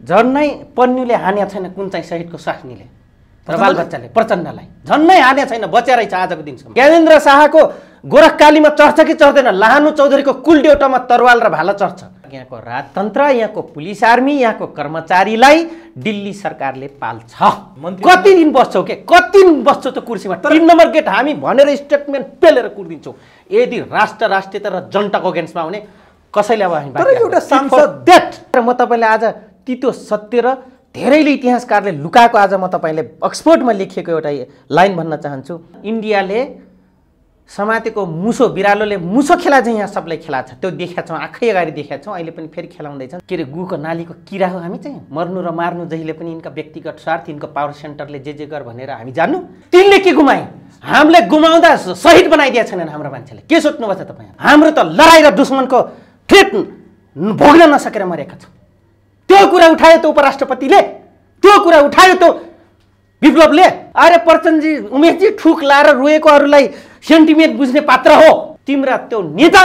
झन्नै पन्नुले हान्या छैन कुन चाहिँ शहीदको स्वास्नीले र बालबच्चाले प्रचण्डलाई झन्नै हान्या छैन बचेरै छ आजको दिनसम्म। ज्ञानेन्द्र शाहको गोरखकालीमा चढ्छ कि चढ्दैन? लाहानु चौधरीको कुलडेउटामा तरवाल र भाला चढ्छ। यहाँको राजतन्त्र, यहाँको पुलिस आर्मी, यहाँको कर्मचारीलाई दिल्ली सरकारले पाल्छ। कति दिन बस्छौ के? कति दिन बस्छौ त कुर्सीमा? 3 नम्बर गेट हामी भनेर स्टेटमेन्ट पेलेर कुर्दिन्छौ। यदि राष्ट्रियता र जनताको अगेन्स्टमा हुने कसैले अब हामी तर एउटा सांसद र म तपाईँलाई आज तितो सत्य र धेरैले इतिहासकारले लुकाएको आज म तपाईँले अक्सफोर्डमा लेखिएको एउटा लाइन भन्न चाहन्छु। इन्डियाले समातेको मुसो बिरालोले मुसो खेला चाहिँ यहाँ सबलाई खेला छ, त्यो देखेका छौँ, आँखै अगाडि देखेका छौँ। अहिले पनि फेरि खेलाउँदैछन्। के अरे गुको नालीको किरा हो हामी चाहिँ? मर्नु र मार्नु जहिले पनि यिनका व्यक्तिगत स्वार्थ, यिनको पावर सेन्टरले जे गर भनेर हामी जान्नु। तिनले के गुमाए? हामीले गुमाउँदा शहीद बनाइदिएका छैनन् हाम्रो मान्छेले। के सोच्नुभएको छ तपाईँ? हाम्रो त लडाइँ र दुश्मनको थ्रेट भोग्न नसकेर मरेका छौँ। त्यो कुरा उठायो त उपराष्ट्रपतिले, त्यो कुरा उठायो त विप्लवले। अरे प्रचण्डजी, उमेशजी ठुक लाएर रोएकोहरूलाई सेन्टिमेन्ट बुझ्ने पात्र हो तिम्रा त्यो नेता।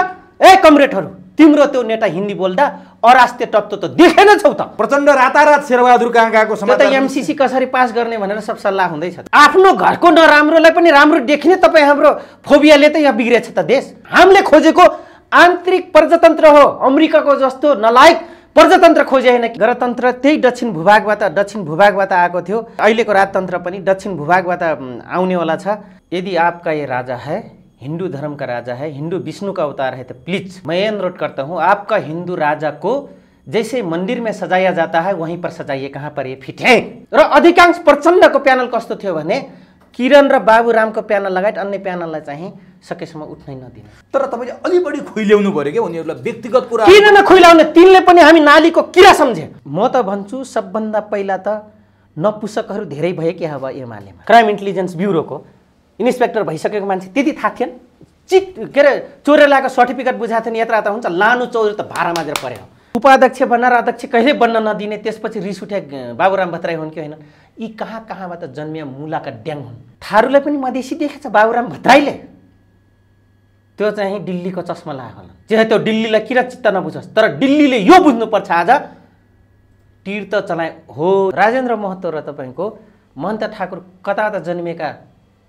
कमरेडहरू, तिम्रो त्यो नेता हिन्दी बोल्दा अराष्ट्रिय तत्त्व त देखेन छौ त। प्रचण्ड रातारात शेरबहादुर कहाँ गएको समाचार? एमसीसी कसरी पास गर्ने भनेर सब सल्लाह हुँदैछ। आफ्नो घरको नराम्रोलाई पनि राम्रो देख्ने तपाईँ हाम्रो फोबियाले त यहाँ बिग्रेछ त देश। हामीले खोजेको आन्तरिक प्रजातन्त्र हो, अमेरिकाको जस्तो नलायक प्रजातन्त्र खोजे होइन। गणतन्त्र त्यही दक्षिण भूभागबाट आएको थियो। अहिलेको राजतन्त्र पनि दक्षिण भूभागबाट आउनेवाला छ। यदि आपका ये राजा है, हिंदू धर्म का राजा है, हिंदू विष्णु का अवतार है, तो प्लीज मैं ये अनुरोध करता हूँ, आपका हिंदू राजा को जैसे मंदिर में सजाया जाता है वहीं पर सजाइए, कहाँ पर ये फिट है। र अधिकांश प्रचण्डको प्यानल कस्तो थियो भने किरण र बाबुरामको प्यानल लगायत अन्य प्यानललाई चाहिँ सकेसम्म उठ्नै नदिने। तर तपाईँले अलि बढी खुइल्याउनु पर्यो क्या उनीहरूलाई व्यक्तिगत कुरा। किन नखुइलाउने? तिनले पनि हामी नालीको किरा सम्झे। म त भन्छु सबभन्दा पहिला त नपुसकहरू धेरै भए के अब एमालेमा। क्राइम इन्टेलिजेन्स ब्युरोको इन्सपेक्टर भइसकेको मान्छे त्यति थाहा थिएन? के अरे चोरेर ल्याएको सर्टिफिकेट बुझाएको थिएन, यत्रा त हुन्छ। लानु चौधरी त भाडा माझेर पऱ्यो। उपाध्यक्ष बन्न र अध्यक्ष कहिले बन्न नदिने, त्यसपछि रिस उठे बाबुराम भट्टराई हुन् कि होइन? यी कहाँबाट जन्मिया मुलाका ड्याङ हुन्। थारूलाई पनि मधेसी देखेछ बाबुराम भट्टराईले। त्यो चाहिँ दिल्लीको चस्मा लाग्यो होला। चाहे त्यो दिल्लीलाई किरा चित्त नबुझोस्, तर दिल्लीले यो बुझ्नुपर्छ आज तीर्थ चलाए हो। राजेन्द्र महतो र तपाईँको महन्त ठाकुर कता जन्मिएका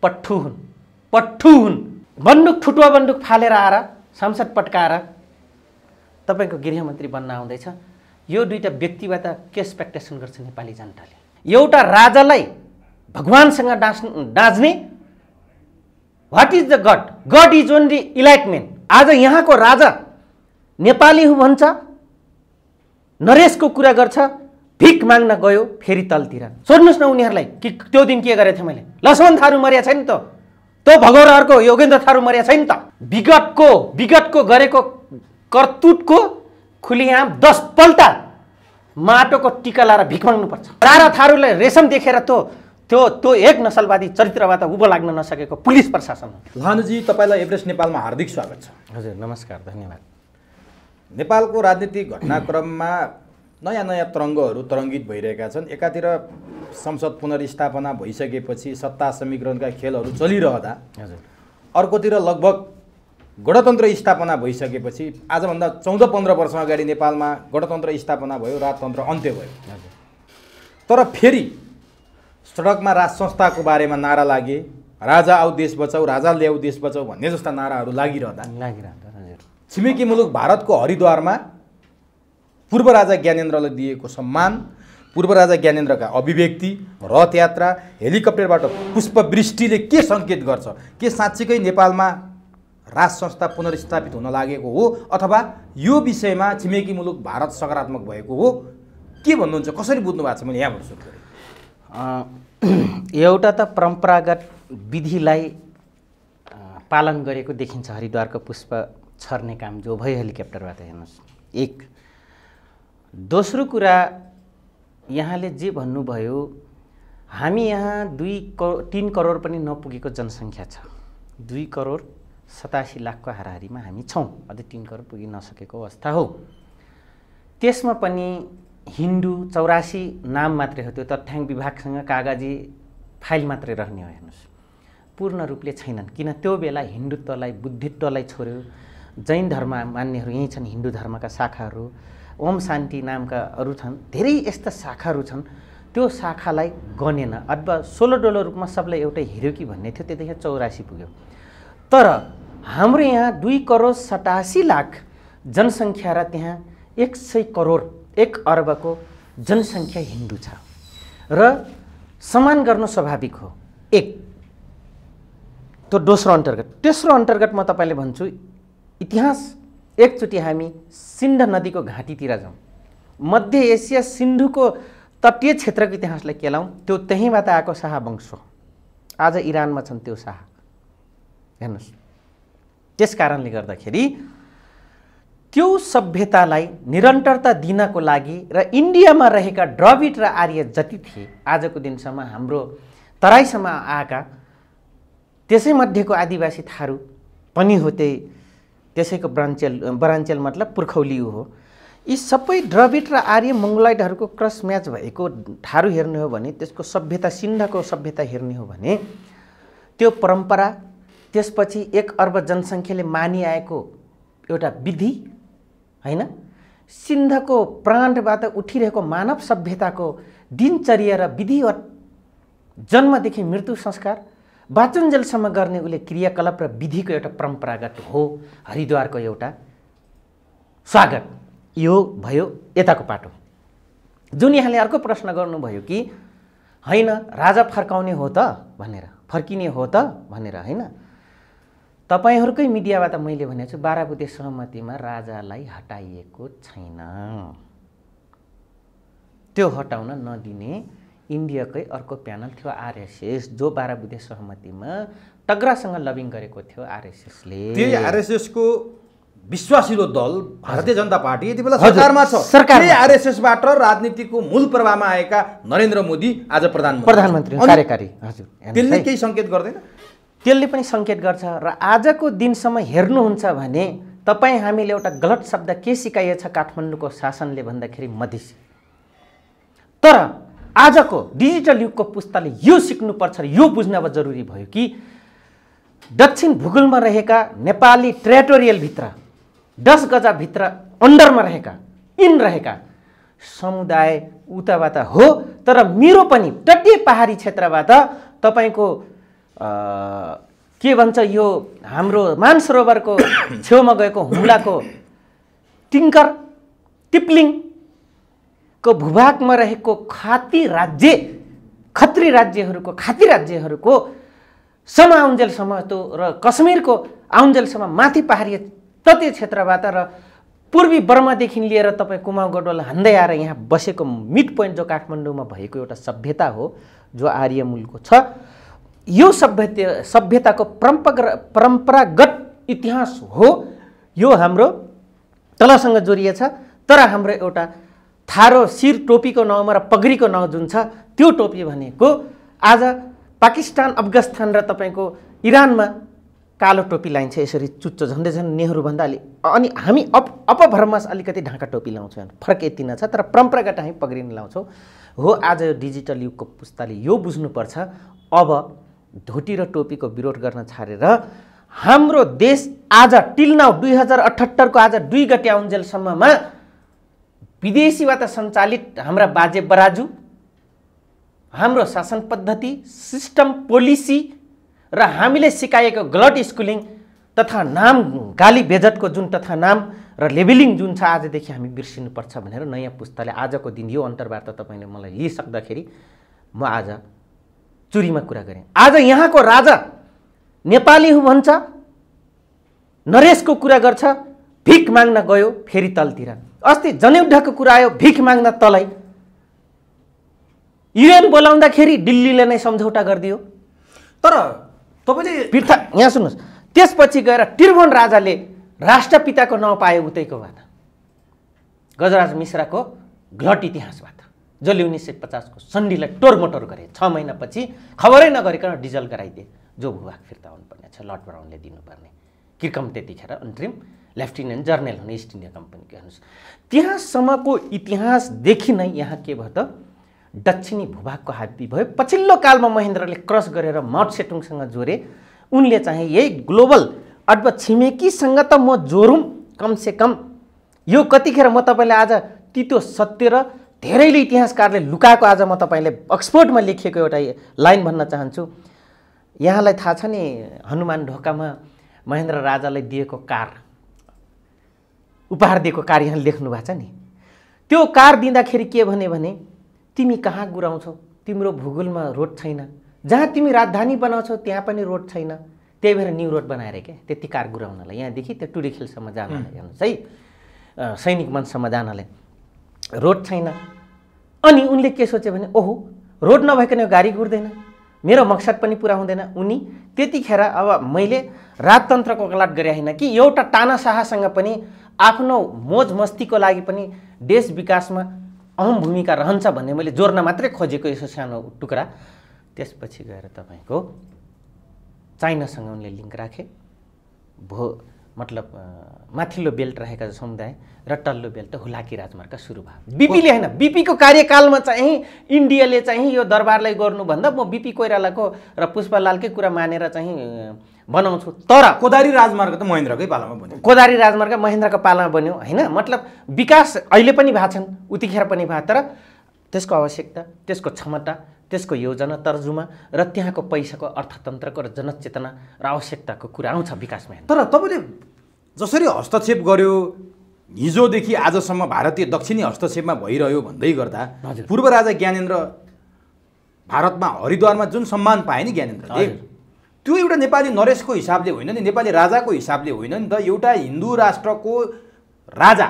पट्ठु हुन्। बन्दुक ठुटुवा बन्दुक फालेर आएर संसद पट्काएर तपाईँको गृहमन्त्री बन्न आउँदैछ। यो दुईटा व्यक्तिबाट के एक्सपेक्टेसन गर्छ नेपाली जनताले? एउटा राजालाई भगवानसँग डाँच्ने, what is the god? God is only enlightenment. आज यहाँको राजा नेपाली हो भन्छ, नरेशको कुरा गर्छ, भिख माग्न गयो फेरि तलतिर। सोध्नुहोस् न उनीहरूलाई कि त्यो दिन के गरेको थिएँ मैले? लक्ष्मण थारू मर्या छैन त? त्यो भगौराहरूको योगेन्द्र थारू मर्या छैन त? विगतको गरेको कर्तुतको खुलिआम 10 पल्ट माटोको टिका लाएर भिख माग्नुपर्छ। रारा थारूलाई रेशम देखेर त्यो एक नसलवादी चरित्रबाट उभो लाग्न नसकेको पुलिस प्रशासन हो। लाहानुजी, तपाईँलाई एभरेस्ट नेपालमा हार्दिक स्वागत छ। हजुर नमस्कार, धन्यवाद। नेपालको राजनीतिक घटनाक्रममा नयाँ तरङ्गहरू तरङ्गित भइरहेका छन्। एकातिर संसद पुनर्स्थापना भइसकेपछि सत्ता समीकरणका खेलहरू चलिरहँदा, हजुर अर्कोतिर लगभग गणतन्त्र स्थापना भइसकेपछि आजभन्दा 14-15 वर्ष अगाडि नेपालमा गणतन्त्र स्थापना भयो, राजतन्त्र अन्त्य भयो। तर फेरि सडकमा राज संस्थाको बारेमा नारा लागे, राजा आऊ देश बचाऊ, राजा ल्याऊ देश बचाऊ भन्ने जस्ता नाराहरू लागिरहँदा छिमेकी मुलुक भारतको हरिद्वारमा पूर्व राजा ज्ञानेन्द्रलाई दिएको सम्मान, पूर्व राजा ज्ञानेन्द्रका अभिव्यक्ति, रथ यात्रा, हेलिकप्टरबाट पुष्पवृष्टिले के सङ्केत गर्छ? के साँच्चीकै नेपालमा राज संस्था पुनर्स्थापित हुन लागेको हो अथवा यो विषयमा छिमेकी मुलुक भारत सकारात्मक भएको हो? के भन्नुहुन्छ? कसरी बुझ्नु भएको छ? मैले यहाँबाट सुरु गरेँ। एउटा त परम्परागत विधिलाई पालन गरेको देखिन्छ हरिद्वारको पुष्प छर्ने काम जो भयो हेलिकप्टरबाट, हेर्नुहोस्। एक दोस्रो कुरा यहाँले जे भन्नुभयो, हामी यहाँ 3 करोड पनि नपुगेको जनसङ्ख्या छ। 2,87,00,000को हाराहारीमा हामी छौँ। अझै 3 करोड पुगिन नसकेको अवस्था हो। त्यसमा पनि हिन्दू 84 नाम मात्रै हो। त्यो तथ्याङ्क विभागसँग कागजी फाइल मात्रै रहने हो। हेर्नुहोस्, पूर्ण रूपले छैनन्। किन त्यो बेला हिन्दुत्वलाई, बुद्धित्वलाई छोड्यो। जैन धर्म मान्नेहरू यहीँ छन्, हिन्दू धर्मका शाखाहरू ओम शान्ति नामका अरू छन्, धेरै यस्ता शाखाहरू छन्। त्यो शाखालाई गनेन अथवा 16 डोलो रूपमा सबलाई एउटै हेऱ्यो कि भन्ने थियो, त्यतिखेर 84 पुग्यो। तर हाम्रो यहाँ 2,87,00,000 जनसङ्ख्या र त्यहाँ 100 करोड 1 अर्बको जनसङ्ख्या हिन्दू छ र समान गर्नु स्वाभाविक हो। एक त्यो दोस्रो अन्तर्गत। तेस्रो अन्तर्गत म तपाईँले भन्छु, इतिहास एकचोटि हामी सिन्ध नदीको घाँटीतिर जाउँ, मध्य एसिया सिन्धुको तटीय क्षेत्रको इतिहासलाई केलाउँ। त्यो त्यहीँबाट आएको शाह वंश हो, आज इरानमा छन् त्यो शाह। हेर्नुहोस्, त्यस कारणले गर्दाखेरि त्यो सभ्यतालाई निरन्तरता दिनको लागि र इन्डियामा रहेका द्रविड र आर्य जति थिए आजको दिनसम्म हाम्रो तराईसम्म आएका, त्यसै मध्येको आदिवासी थारू पनि हो, त्यसैको बरान्चेल मतलब पुर्खौलियो हो। यी सबै द्रविड र आर्य मङ्गोलाइडहरूको क्रस म्याच भएको थारू हेर्ने हो भने, त्यसको सभ्यता सिन्धको सभ्यता हेर्ने हो भने, त्यो परम्परा, त्यसपछि 1 अर्ब जनसङ्ख्याले मानिआएको एउटा विधि हैन, सिन्धको प्राणबाट उठिरहेको मानव सभ्यताको दिनचर्या र विधिवत जन्मदेखि मृत्यु संस्कार बाँचुन्जेलसम्म गर्ने उसले क्रियाकलाप र विधिको एउटा परम्परागत हो। हरिद्वारको एउटा स्वागत यो भयो यताको पाटो। जुन यहाँले अर्को प्रश्न गर्नुभयो कि होइन राजा फर्काउने हो त भनेर, फर्किने हो त भनेर, होइन, तपाईहरुकै मिडियाबाट मैले भनेको छु 12 बुँदे सहमतिमा राजालाई हटाइएको छैन। त्यो हटाउन नदिने इन्डियाकै अर्को प्यानल थियो आरएसएस, जो 12 बुँदे सहमतिमा तगरासँग लबिङ गरेको थियो आरएसएसले। त्यही आरएसएसको विश्वासिलो दल भारतीय जनता पार्टी यति बेला सरकारमा छ। त्यही आरएसएसबाट राजनीतिको मूल प्रवाहमा आएका नरेन्द्र मोदी आज प्रधानमन्त्री कार्यकारी। हजुर, त्यसले केही संकेत गर्दैन? त्यसले पनि संकेत गर्छ। र आजको दिनसम्म हेर्नुहुन्छ भने तपाईँ हामीले एउटा गलत शब्द के सिकाइएछ काठमाडौँको शासनले भन्दाखेरि मधेसी। तर आजको डिजिटल युगको पुस्ताले यो सिक्नुपर्छ र यो बुझ्न अब जरुरी भयो कि दक्षिण भूगोलमा रहेका नेपाली टेरिटोरियलभित्र 10 गजाभित्र अन्डरमा रहेका समुदाय उताबाट हो। तर मेरो पनि तटीय पहाडी क्षेत्रबाट तपाईको के भन्छ यो हाम्रो मानसरोवरको छेउमा गएको हुम्लाको टिङ्कर टिप्लिङको भूभागमा रहेको खत्री राज्यहरूको सम्म आउन्जेलसम्म त्यो र कश्मीरको आउन्जेलसम्म माथि पहाडी तटीय क्षेत्रबाट र पूर्वी बर्मादेखि लिएर तपाईँ कुमाउ गढवाल हान्दै आएर यहाँ बसेको मिड पोइन्ट जो काठमाडौँमा भएको एउटा सभ्यता हो, जो आर्य मूलको छ। यो सभ्यताको परम्परागत इतिहास हो। यो हाम्रो तलसँग जोडिएछ। तर हाम्रो एउटा थारो शिर टोपीको नाउँमा र पगरीको नाउँ जुन छ, त्यो टोपी भनेको आज पाकिस्तान, अफगानिस्तान र तपाईको इरानमा कालो टोपी लाइन्छ, यसरी चुच्चो झन्डै झन् नेहरूभन्दा अलि। अनि हामी अपभ्रमस अलिकति ढाका टोपी लाउँछौँ, फरक यति नै छ। तर परम्परागत हामी पगरी नै लाउँछौँ। हो, आज यो डिजिटल युगको पुस्ताले यो बुझ्नुपर्छ, अब धोती र टोपीको विरोध गर्न छाडेर हाम्रो देश आज टिल नाउ 2078 को आज 2 गते आउन्जेलसम्ममा विदेशीबाट सञ्चालित हाम्रा बाजे बराजु, हाम्रो शासन पद्धति, सिस्टम, पोलिसी र हामीले सिकाएको गलत स्कुलिङ तथा नाम गाली बेजतको जुन तथा नाम र लेबलिङ जुन छ, आजदेखि हामी बिर्सिनुपर्छ भनेर नयाँ पुस्ताले आजको दिन यो अन्तर्वार्ता तपाईँले मलाई लिइसक्दाखेरि म आज चुरीमा कुरा गरेँ। आज यहाँको राजा नेपाली हुँ भन्छ, नरेशको कुरा गर्छ, भिख माग्न गयो फेरि तलतिर। अस्ति जनेउठाको कुरा आयो, भिख माग्न तलै। युएन बोलाउँदाखेरि दिल्लीले नै सम्झौता गरिदियो। तर तपाईले पिर्था यहाँ सुन्नुहोस्, त्यसपछि गएर त्रिभुवन राजाले राष्ट्रपिताको नाउँ पायो उतैकोबाट, गजराज मिश्राको गलत इतिहासबाट, जसले 1950 को सन्धिलाई टोरमोटोर गरे। 6 महिनापछि खबरै नगरिकन डिजल गराइदिए, जो भूभाग फिर्ता हुनुपर्ने छ, लर्ड ब्राउनले दिनुपर्ने। किर्कम त्यतिखेर अन्ट्रिम लेफ्टिनेन्ट जर्नल हुने इस्ट इन्डिया कम्पनीको। हेर्नुहोस्, त्यहाँसम्मको इतिहासदेखि नै यहाँ के भयो त, दक्षिणी भूभागको हाबी भयो। पछिल्लो कालमा महेन्द्रले क्रस गरेर माओ सेतुङसँग जोरे। उनले चाहिँ यही ग्लोबल अथवा छिमेकीसँग त म जोरुम, कमसे कम यो कतिखेर म तपाईँलाई आज तितो सत्य र धेरैले इतिहासकारले लुकाएको आज म तपाईँले अक्सफोर्डमा लेखिएको एउटा लाइन भन्न चाहन्छु। यहाँलाई थाहा छ नि हनुमान ढोकामा महेन्द्र राजालाई दिएको कार, उपहार दिएको कार यहाँ लेख्नु भएको छ नि। त्यो कार दिँदाखेरि के भने तिमी कहाँ गुराउँछौ, तिम्रो भूगोलमा रोड छैन, जहाँ तिमी राजधानी बनाउँछौ त्यहाँ पनि रोड छैन, त्यही भएर न्यू रोड बनाएर के त्यति कार गुराउनलाई, यहाँदेखि त्यो टुडीखेलसम्म जानलाई हेर्नुहोस् है, सैनिक मञ्चसम्म जानलाई रोड छैन। अनि उनले के सोचे भने ओहो रोड नभइकन यो गाडी गुड्दैन, मेरो मकसद पनि पुरा हुँदैन। उनी त्यतिखेर अब मैले राजतन्त्रको गलाट गरे होइन कि एउटा तानाशाहसँग पनि आफ्नो मोज मस्तीको लागि पनि देश विकासमा अहम भूमिका रहन्छ भन्ने मैले जोड्न मात्रै खोजेको यसो सानो टुक्रा। त्यसपछि गएर तपाईँको चाइनासँग उनले लिङ्क राखे, मतलब माथिल्लो बेल्ट रहेका समुदाय र तल्लो बेल्ट हुलाकी राजमार्ग सुरु भयो। बीपीले होइन, बीपीको कार्यकालमा चाहिँ इन्डियाले चाहिँ यो दरबारलाई गर्नुभन्दा म बीपी कोइरालाको र पुष्पलालकै कुरा मानेर चाहिँ बनाउँछु। तर कोदारी राजमार्ग त महेन्द्रकै पालामा बन्यो, कोदारी राजमार्ग महेन्द्रको पालामा बन्यो होइन, मतलब विकास अहिले पनि भएको छन्, उतिखेर पनि भयो, तर त्यसको आवश्यकता, त्यसको क्षमता, त्यसको योजना तर्जुमा र त्यहाँको पैसाको अर्थतन्त्रको र जनचेतना र आवश्यकताको कुरा आउँछ विकासमा। तर तपाईँले जसरी हस्तक्षेप गर्यो हिजोदेखि आजसम्म भारतीय दक्षिणी हस्तक्षेपमा भइरह्यो भन्दै गर्दा पूर्व राजा ज्ञानेन्द्र भारतमा हरिद्वारमा जुन सम्मान पाए नि ज्ञानेन्द्रले, त्यो एउटा नेपाली नरेशको हिसाबले होइन नि, नेपाली राजाको हिसाबले होइन नि त। एउटा हिन्दू राष्ट्रको राजा,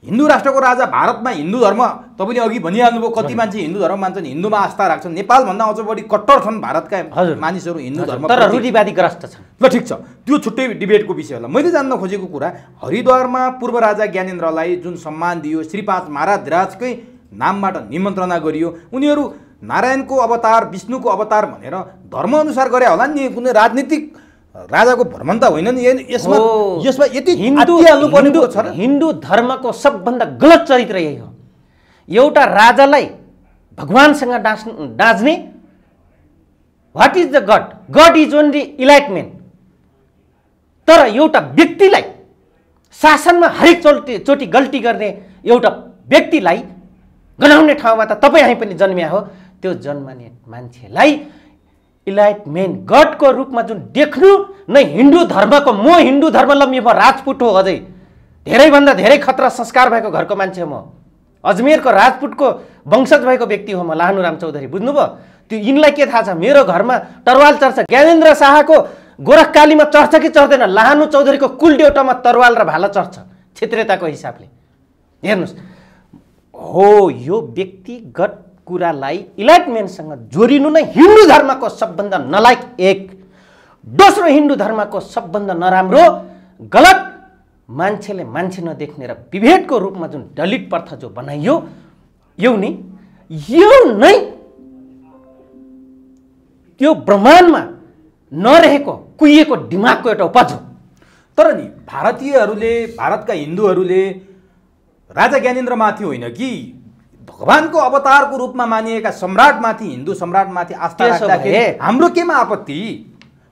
हिन्दू राष्ट्रको राजा भारतमा हिन्दू धर्म तपाईँले अघि भनिहाल्नुभयो, कति मान्छे हिन्दू धर्म मान्छन्, हिन्दूमा आस्था राख्छन्, नेपालभन्दा अझ बढी कट्टर छन् भारतका मानिसहरू हिन्दू धर्म, तर रूढिवादीग्रस्त छन्। ल ठिक छ, त्यो छुट्टै डिबेटको विषय होला। मैले जान्न खोजेको कुरा हरिद्वारमा पूर्व राजा ज्ञानेन्द्रलाई जुन सम्मान दियो, श्री 5 महाराजकै नामबाट निमन्त्रणा गरियो, उनीहरू नारायणको अवतार विष्णुको अवतार भनेर धर्मअनुसार गरे होला नि, कुनै राजनीतिक राजाको भ्रमणता होइन नि। यसमा यति हिन्दू धर्मको सबभन्दा गलत चरित्र यही हो। एउटा राजालाई भगवानसँग डाँच्ने, what is the god, god is only enlightenment. तर एउटा व्यक्तिलाई शासनमा हरेक चोटि गल्ती गर्ने एउटा व्यक्तिलाई गनाउने ठाउँमा त तपाईँ हामी पनि जन्मिया हो, त्यो जन्मने मान्छेलाई इलाइटमेन्ट गडको रूपमा जुन देख्नु नै हिन्दू धर्मको, म हिन्दू धर्म लम्बी, म राजपूत हो, अझै धेरैभन्दा धेरै खतरा संस्कार भएको घरको मान्छे हो, म अजमेरको राजपूतको वंशज भएको व्यक्ति हो म, लानुराम चौधरी, बुझ्नुभयो। त्यो यिनलाई के थाहा छ, मेरो घरमा तरवाल चर्छ, ज्ञानेन्द्र शाहको गोरखकालीमा चर्छ कि चर्दैन, लाहानु चौधरीको कुलदेउटामा तरवाल र भाला चर्छ क्षेत्रीयताको हिसाबले। हेर्नुहोस्, हो यो व्यक्तिगत कुरालाई इलाइटमेन्टसँग जोडिनु नै हिन्दू धर्मको सबभन्दा नलायक एक। दोस्रो, हिन्दू धर्मको सबभन्दा नराम्रो गलत, मान्छेले मान्छे नदेख्ने र विभेदको रूपमा जुन दलित प्रथा जो बनाइयो, यो नै त्यो ब्रह्माण्डमा नरहेको कुहिएको दिमागको एउटा उपज हो। तर नि भारतीयहरूले, भारतका हिन्दूहरूले राजा ज्ञानेन्द्रमाथि होइन कि भगवानको अवतारको रूपमा मानिएका सम्राटमाथि, हिन्दू सम्राटमाथि आस्था राख्दाखेरि हाम्रो केमा आपत्ति?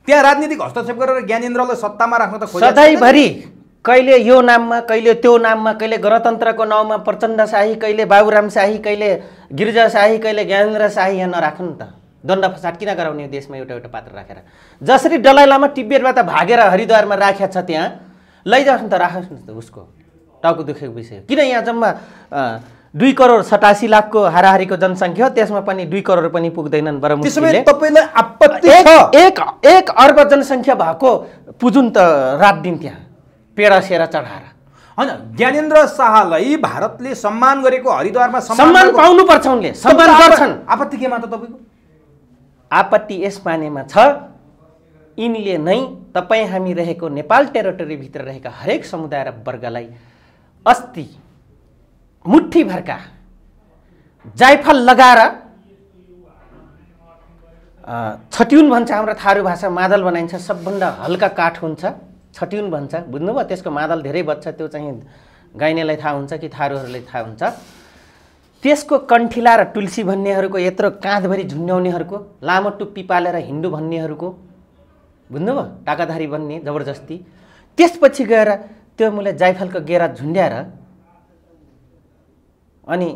त्यहाँ राजनीतिक हस्तक्षेप गरेर ज्ञानेन्द्रलाई सत्तामा राख्न त खोजेको सधैँभरि कहिले यो नाममा, कहिले त्यो नाममा, कहिले गणतन्त्रको नाउँमा प्रचण्ड शाही, कहिले बाबुराम शाही, कहिले गिरिजा शाही, कहिले ज्ञानेन्द्र शाही, यहाँ नराख्नु नि त। दण्ड फसाद किन गराउने देशमा एउटा एउटा पात्र राखेर? जसरी दलाई लामा तिब्बतबाट भागेर हरिद्वारमा राखेको छ, त्यहाँ लैजाओस् नि त, राखोस् न त, उसको टाउको दुखेको विषय। किन यहाँ जम्मा 2,87,00,000 हाराहारीको जनसङ्ख्या हो, त्यसमा पनि 2 करोड पनि पुग्दैनन् बरमुस्लिमले। तपाईलाई आपत्ति छ? 1 अर्ब जनसङ्ख्या भएको पुजुन त रात दिन त्यहाँ पेडा सेरा चढाएर। होइन, ज्ञानेन्द्र शाहलाई भारतले सम्मान गरेको हरिद्वारमा सम्मान पाउनुपर्छ, उनले सम्मान गर्छन्। आपत्ति केमा त तपाईँको? आपत्ति यस मानेमा छ, यिनले नै तपाईँ हामी रहेको नेपाल टेरिटोरीभित्र रहेका हरेक समुदाय र वर्गलाई अस्ति मुठ्ठीभरका जायफल लगाएर छट्युन भन्छ, हाम्रो थारू भाषा मादल बनाइन्छ, सबभन्दा हल्का काठ हुन्छ, छट्युन भन्छ, बुझ्नुभयो। त्यसको मादल धेरै बच्छ, त्यो चाहिँ गाइनेलाई थाहा हुन्छ कि थारूहरूलाई थाहा हुन्छ। त्यसको कण्ठिला र तुलसी भन्नेहरूको, यत्रो काँधभरि झुन्ड्याउनेहरूको, लामो टुप्पी पालेर हिन्दू भन्नेहरूको, बुझ्नुभयो, टाकाधारी बन्ने जबरजस्ती। त्यसपछि गएर त्यो मुले जाइफलको गेरा झुन्ड्याएर अनि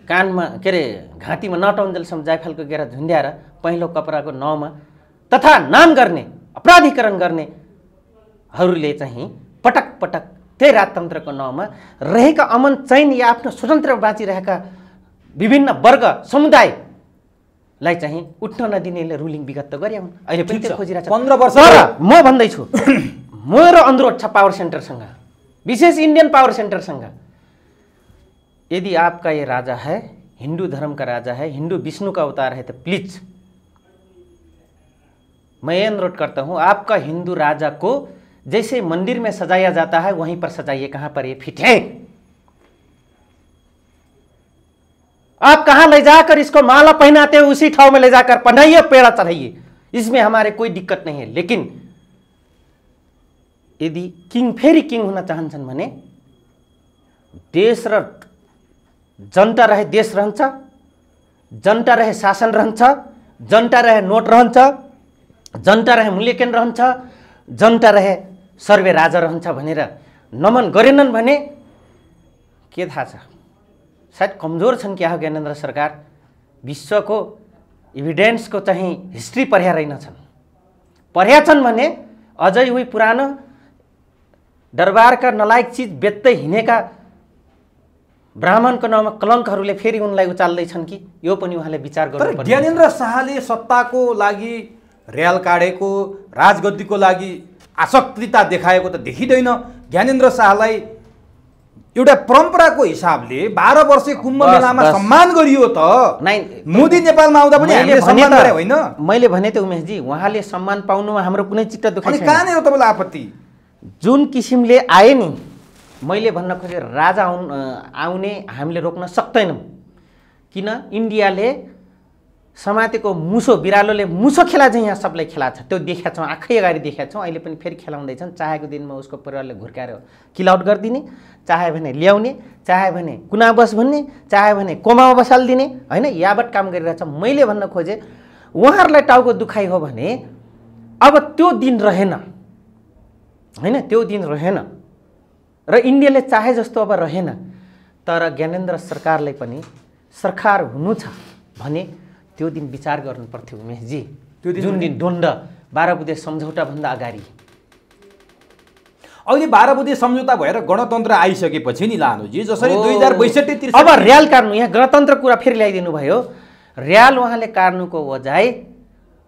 कानमा के अरे घाँटीमा नटाउन्जेलसम्म जाइफलको गेरा झुन्ड्याएर पहिलो कपडाको नाउँमा तथा नाम गर्ने अपराधीकरण गर्नेहरूले चाहिँ पटक पटक त्यही राजतन्त्रको नाउँमा रहेका अमन चैन या आफ्नो स्वतन्त्र बाँचिरहेका विभिन्न वर्ग समुदायलाई चाहिँ उठ्न नदिनेले रुलिङ विगत त गरे हुन्। अहिले पनि त्यो खोजिरहेको छ। 15 वर्ष म भन्दैछु मेरो अनुरोध छ पावर सेन्टरसँग, विशेष इंडियन पावर सेंटर संघ, यदि आपका ये राजा है, हिंदू धर्म का राजा है, हिंदू विष्णु का अवतार है, तो प्लीज मैं ये अनुरोध करता हूं, आपका हिंदू राजा को जैसे मंदिर में सजाया जाता है वहीं पर सजाइए। कहां पर ये फिट है? आप कहां ले जाकर इसको माला पहनाते हो उसी ठाव में ले जाकर पहनाइए, पेड़ा चढ़ाइए, इसमें हमारे कोई दिक्कत नहीं है। लेकिन यदि किंग फेरि किंग हुन चाहन्छन् भने देश र जनता रहे देश रहन्छ, जनता रहे शासन रहन्छ, जनता रहे नोट रहन्छ, जनता रहे मूल्य केन्द्र रहन्छ, जनता रहे सर्वे राजा रहन्छ भनेर नमन गरेनन् भने के थाहा छ, सायद कमजोर छन् क्या हो ज्ञानेन्द्र सरकार। विश्वको इभिडेन्सको चाहिँ हिस्ट्री पढ्या रहेनछन्, पढ्या छन् भने अझै उही पुरानो दरबारका नलायक चिज बेच्दै हिँडेका ब्राह्मणको नाममा कलङ्कहरूले फेरि उनलाई उचाल्दैछन् कि यो पनि उहाँले विचार गर्नुपर्छ। तर ज्ञानेन्द्र शाहले सत्ताको लागि र्याल काढेको, राजगद्दीको लागि आसक्तिता देखाएको त देखिँदैन। ज्ञानेन्द्र शाहलाई एउटा परम्पराको हिसाबले 12 वर्षे कुम्भ मेलामा सम्मान गरियो त। मोदी नेपालमा आउँदा पनि हामीले सम्मान गरे होइन? मैले भने त उमेशजी, उहाँले सम्मान पाउनुमा हाम्रो कुनै चित्त दुखाइ छैन। अनि कहाँनिर तपाईँलाई आपत्ति? जुन किसिमले आए नि, मैले भन्न खोजेँ राजा आउने हामीले रोक्न सक्दैनौँ। किन? इन्डियाले समातेको मुसो, बिरालोले मुसो खेला चाहिँ यहाँ सबलाई खेलाएको छ, त्यो देखेका छौँ, आँखै अगाडि देखेका छौँ। अहिले पनि फेरि खेलाउँदैछन्। चाहेको दिनमा उसको परिवारले घुर्काएर किल आउट गरिदिने, चाहे भने ल्याउने, चाहे भने कुना बस भन्ने, चाहे भने कोमामा बसालिदिने, होइन, यावत काम गरिरहेछ। मैले भन्न खोजेँ उहाँहरूलाई टाउको दुखाइ हो भने अब त्यो दिन रहेन, होइन, त्यो दिन रहेन र इन्डियाले चाहे जस्तो अब रहेन। तर ज्ञानेन्द्र सरकारले पनि सरकार हुनु छ भने त्यो दिन विचार गर्नु पर्थ्यो उमेशजी। त्यो दिन जुन दिन द्वन्द 12 बुँदे सम्झौताभन्दा अगाडि, अहिले 12 बुँदे सम्झौता भएर गणतन्त्र आइसकेपछि नि लानुजी, जसरी 2062 अब र्याल काट्नु, यहाँ गणतन्त्र कुरा फेरि ल्याइदिनु भयो। र्याल उहाँले काट्नुको बजाय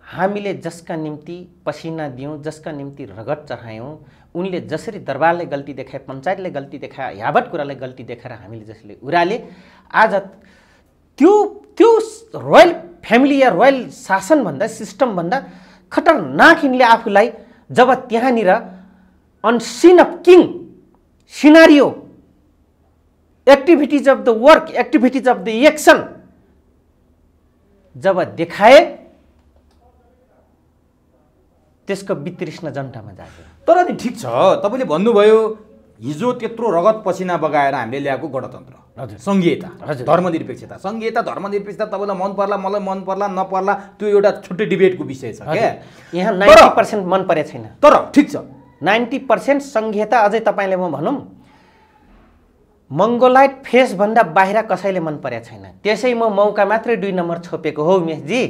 हामीले जसका निम्ति पसिना दियौँ, जसका निम्ति रगत चढायौँ, उनले जसरी दरबारले गल्ती देखाए, पञ्चायतले गल्ती देखाए, यावत कुराले गल्ती देखाएर हामीले जसले उराले, आज त्यो रोयल फ्यामिली या रोयल शासनभन्दा, सिस्टमभन्दा खतरनाक यिनले आफूलाई जब त्यहाँनिर unseen of king scenario, activities of the work, activities of the action जब देखाए, त्यसको वितृष्ण जनतामा जाग्यो। तर नि ठिक छ, तपाईँले भन्नुभयो हिजो त्यत्रो रगत पसिना बगाएर हामीले ल्याएको गणतन्त्र, हजुर, संघीयता, धर्मनिरपेक्षता, संघीयता धर्मनिरपेक्षता तपाईँलाई मन पर्ला, मलाई मन पर्ला, नपर्ला, त्यो एउटा छुट्टै डिबेटको विषय छ क्या। यहाँ 90% मन परेको छैन। तर ठिक छ, 90% संघीयता अझै तपाईँले म भनौँ मङ्गोलाइट फेसभन्दा बाहिर कसैले मन परेको छैन। त्यसै म मौका मात्रै 2 नम्बर छोपेको हो उमेशजी।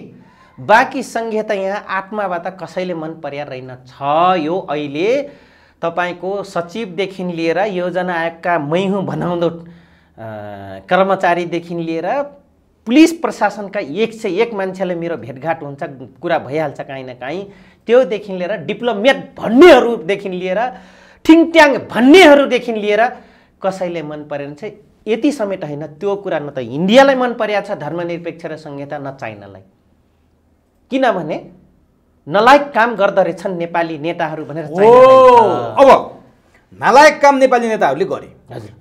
बाँकी संघीयता यहाँ आत्माबाट कसैले मन पर्या रहेनछ। यो अहिले तपाईँको सचिवदेखि लिएर योजना आयोगका मै हुँ भनाउँदो कर्मचारीदेखि लिएर पुलिस प्रशासनका 101 मान्छेले मेरो भेटघाट हुन्छ, कुरा भइहाल्छ काहीँ न काहीँ, त्योदेखि लिएर डिप्लोमेट भन्नेहरूदेखि लिएर ठिङट्याङ भन्नेहरूदेखि लिएर कसैले मन परेन छ। यति समेत होइन, त्यो कुरा न त इन्डियालाई मन परेको छ धर्मनिरपेक्ष र संहिता, न चाइनालाई। किनभने नलायक काम गर्दो रहेछन् नेपाली नेताहरू भनेर। अब नालायक काम नेपाली नेताहरूले गरे।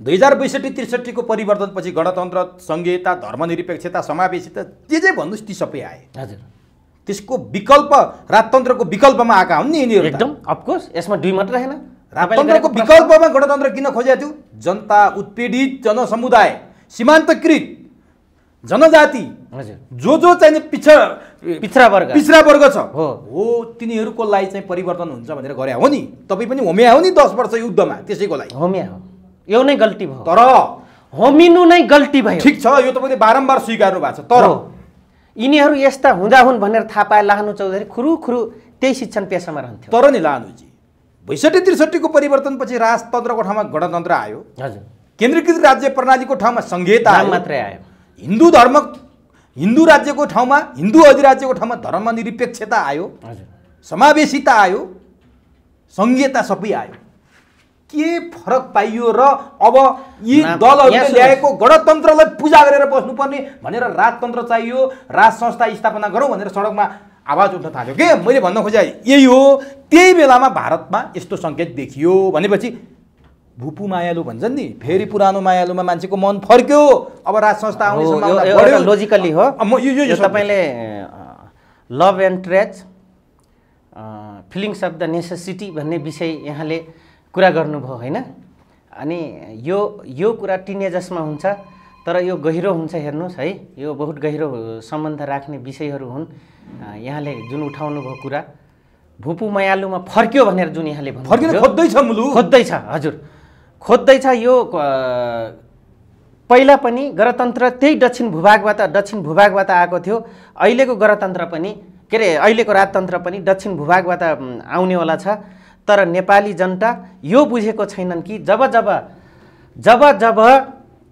2062-63 को परिवर्तनपछि गणतन्त्र, संघीयता, धर्मनिरपेक्षता, समावेशिता जे भन्नुहोस् ती सबै आए। हजुर, त्यसको विकल्प राजतन्त्रको विकल्पमा आएका हुन् नि यिनीहरू। एकदम अफकोर्स, यसमा 2 मात्र रहेन। राजतन्त्रको विकल्पमा गणतन्त्र किन खोजेको थियो? जनता, उत्पीडित जनसमुदाय, सीमान्तकृत जनजाति, हजुर, जो चाहिँ पिछडा वर्ग छ हो तिनीहरूको लागि चाहिँ परिवर्तन हुन्छ भनेर गरे हो नि। तपाईँ पनि होमिया हो नि 10 वर्ष युद्धमा, त्यसैको लागि होमिया हो। यो नै गल्ती भयो, तर होमिनु नै गल्ती भयो। ठिक छ, यो तपाईँले बारम्बार स्वीकार्नु भएको छ। तर यिनीहरू यस्ता हुँदा हुन् भनेर थाहा पाए लाहनु चौधरी खुरु त्यही शिक्षण पेसामा रहन्थ्यो। तर नि लाहनुजी 62-63 को परिवर्तनपछि राजतन्त्रको ठाउँमा गणतन्त्र आयो। हजुर, केन्द्रीकृत राज्य प्रणालीको ठाउँमा संघीयता आयो मात्रै आयो। हिन्दू राज्यको ठाउँमा, हिन्दू अधिराज्यको ठाउँमा धर्मनिरपेक्षता आयो। हजुर, समावेशिता आयो, संघीयता सबै आयो। के फरक पाइयो र अब यी दलहरूले ल्याएको गणतन्त्रलाई पूजा गरेर बस्नुपर्ने भनेर राजतन्त्र चाहियो, राज संस्था स्थापना गरौँ भनेर सडकमा आवाज उठ्न थाल्यो के? मैले भन्न खोजे यही हो। त्यही बेलामा भारतमा यस्तो सङ्केत देखियो भनेपछि भुपु मायालु भन्छन् नि, फेरि पुरानो मायालुमा मान्छेको मन फर्क्यो। अब राज संस्था आउने सम्भावना बढ्यो। लोजिकली हो। यो तपाईले लभ एन्ड ट्रेच फिलिङ्स अफ द नेसेसिटी भन्ने विषय यहाँले कुरा गर्नुभयो हैन? अनि यो कुरा टिनेजर्समा हुन्छ, तर यो गहिरो हुन्छ। हेर्नुहोस् है, यो बहुत गहिरो सम्बन्ध राख्ने विषयहरू हुन्। यहाँले जुन उठाउनु भयो कुरा भुपु मायालुमा फर्क्यो भनेर जुन यहाँले भन्नुभयो, खोज्दैछ मुलुक, खोज्दैछ। हजुर, खोज्दैछ। यो पहिला पनि गणतन्त्र त्यही दक्षिण भूभागबाट आएको थियो। अहिलेको गणतन्त्र पनि के अरे अहिलेको राजतन्त्र पनि दक्षिण भूभागबाट आउनेवाला छ। तर नेपाली जनता यो बुझेको छैनन् कि जब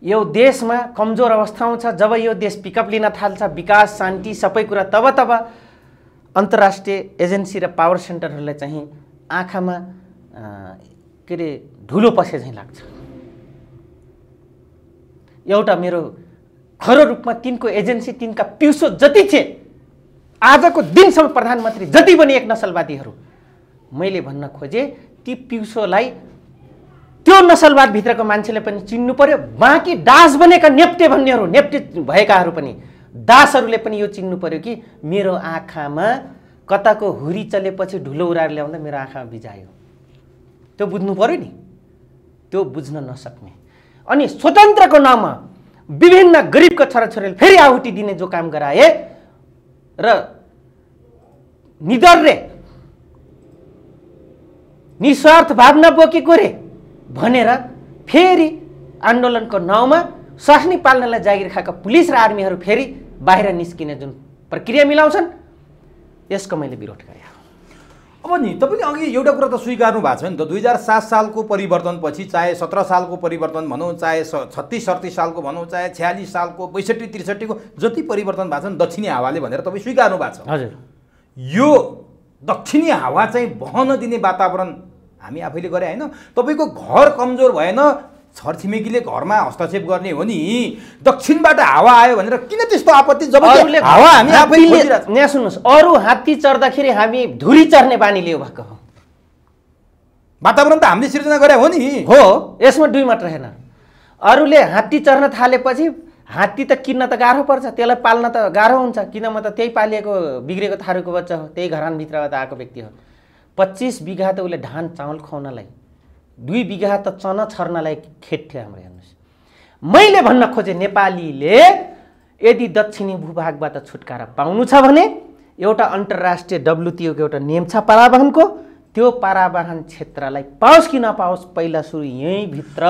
यो देशमा कमजोर अवस्था आउँछ, जब यो देश पिकअप लिन थाल्छ, विकास शान्ति सबै कुरा, तब अन्तर्राष्ट्रिय एजेन्सी र पावर सेन्टरहरूलाई चाहिँ आँखामा के अरे धुलो पसे चाहिँ लाग्छ। एउटा मेरो खरो रूपमा तिनको एजेन्सी, तिनका पिउसो जति थिए, आजको दिनसम्म प्रधानमन्त्री जति पनि एक नसलवादीहरू, मैले भन्न खोजे ती पिउसोलाई त्यो नसलवादभित्रको मान्छेले पनि चिन्नु पर्यो। बाँकी दास बनेका नेप्टे भन्नेहरू, नेप्टे भएकाहरू पनि, दासहरूले पनि यो चिन्नु पर्यो कि मेरो आँखामा कताको हुरी चलेपछि धुलो उडाएर ल्याउँदा मेरो आँखामा बिजायो। त्यो बुझ्नु पर्यो नि। त्यो बुझ्न नसक्ने अनि स्वतन्त्रको नाममा विभिन्न गरिबका छोराछोरीले फेरि आहुति दिने जो काम गराए र निडरले निस्वार्थ भावना बोकेको रे भनेर फेरि आन्दोलनको नाउँमा स्वास्नी पाल्नलाई जागिर खाएका पुलिस र आर्मीहरू फेरि बाहिर निस्किने जुन प्रक्रिया मिलाउँछन्, यसको मैले विरोध गरेँ। अब नि तपाईँले अघि एउटा कुरा त स्वीकार्नु भएको छ नि त, 2007 सालको परिवर्तनपछि, चाहे 17 सालको परिवर्तन भनौँ, चाहे 36-37 सालको भनौँ, चाहे 46 सालको, 62-63 को जति परिवर्तन भएको छ नि दक्षिणी हावाले भनेर तपाईँ स्वीकार्नु भएको छ। हजुर, यो दक्षिणी हावा चाहिँ बहन दिने वातावरण हामी आफैले गरे होइन। तपाईँको घर कमजोर भएन, छरछिमेकीले घरमा हस्तक्षेप गर्ने हो नि, दक्षिणबाट हावा आयो भनेर किन त्यस्तो आपत्ति? जब हावा हामी आफैले यहाँ सुन्नुहोस्, अरू हात्ती चढ्दाखेरि हामी धुरी चढ्ने बानी लियो भएको हो। वातावरण त हामीले सिर्जना गरे हो नि। हो, यसमा दुई मात्र होइन। अरूले हात्ती चढ्न थालेपछि हात्ती त किन्न त गाह्रो पर्छ, त्यसलाई पाल्न त गाह्रो हुन्छ, किन म त त्यही पालिएको बिग्रेको थारूको बच्चा हो, त्यही घरानभित्रबाट आएको व्यक्ति हो। 25 बिघा त उसले धान चामल खुवाउनलाई, 2 बिघा त चना छर्नलाई खेत थियो हाम्रो। हेर्नुहोस्, मैले भन्न खोजेँ नेपालीले यदि दक्षिणी भूभागबाट छुटकारा पाउनु छ भने एउटा अन्तर्राष्ट्रिय WTO को एउटा नियम छ पारावाहनको, त्यो पारावाहन क्षेत्रलाई पाओस् कि नपाओस् पहिला सुरु यहीँ भित्र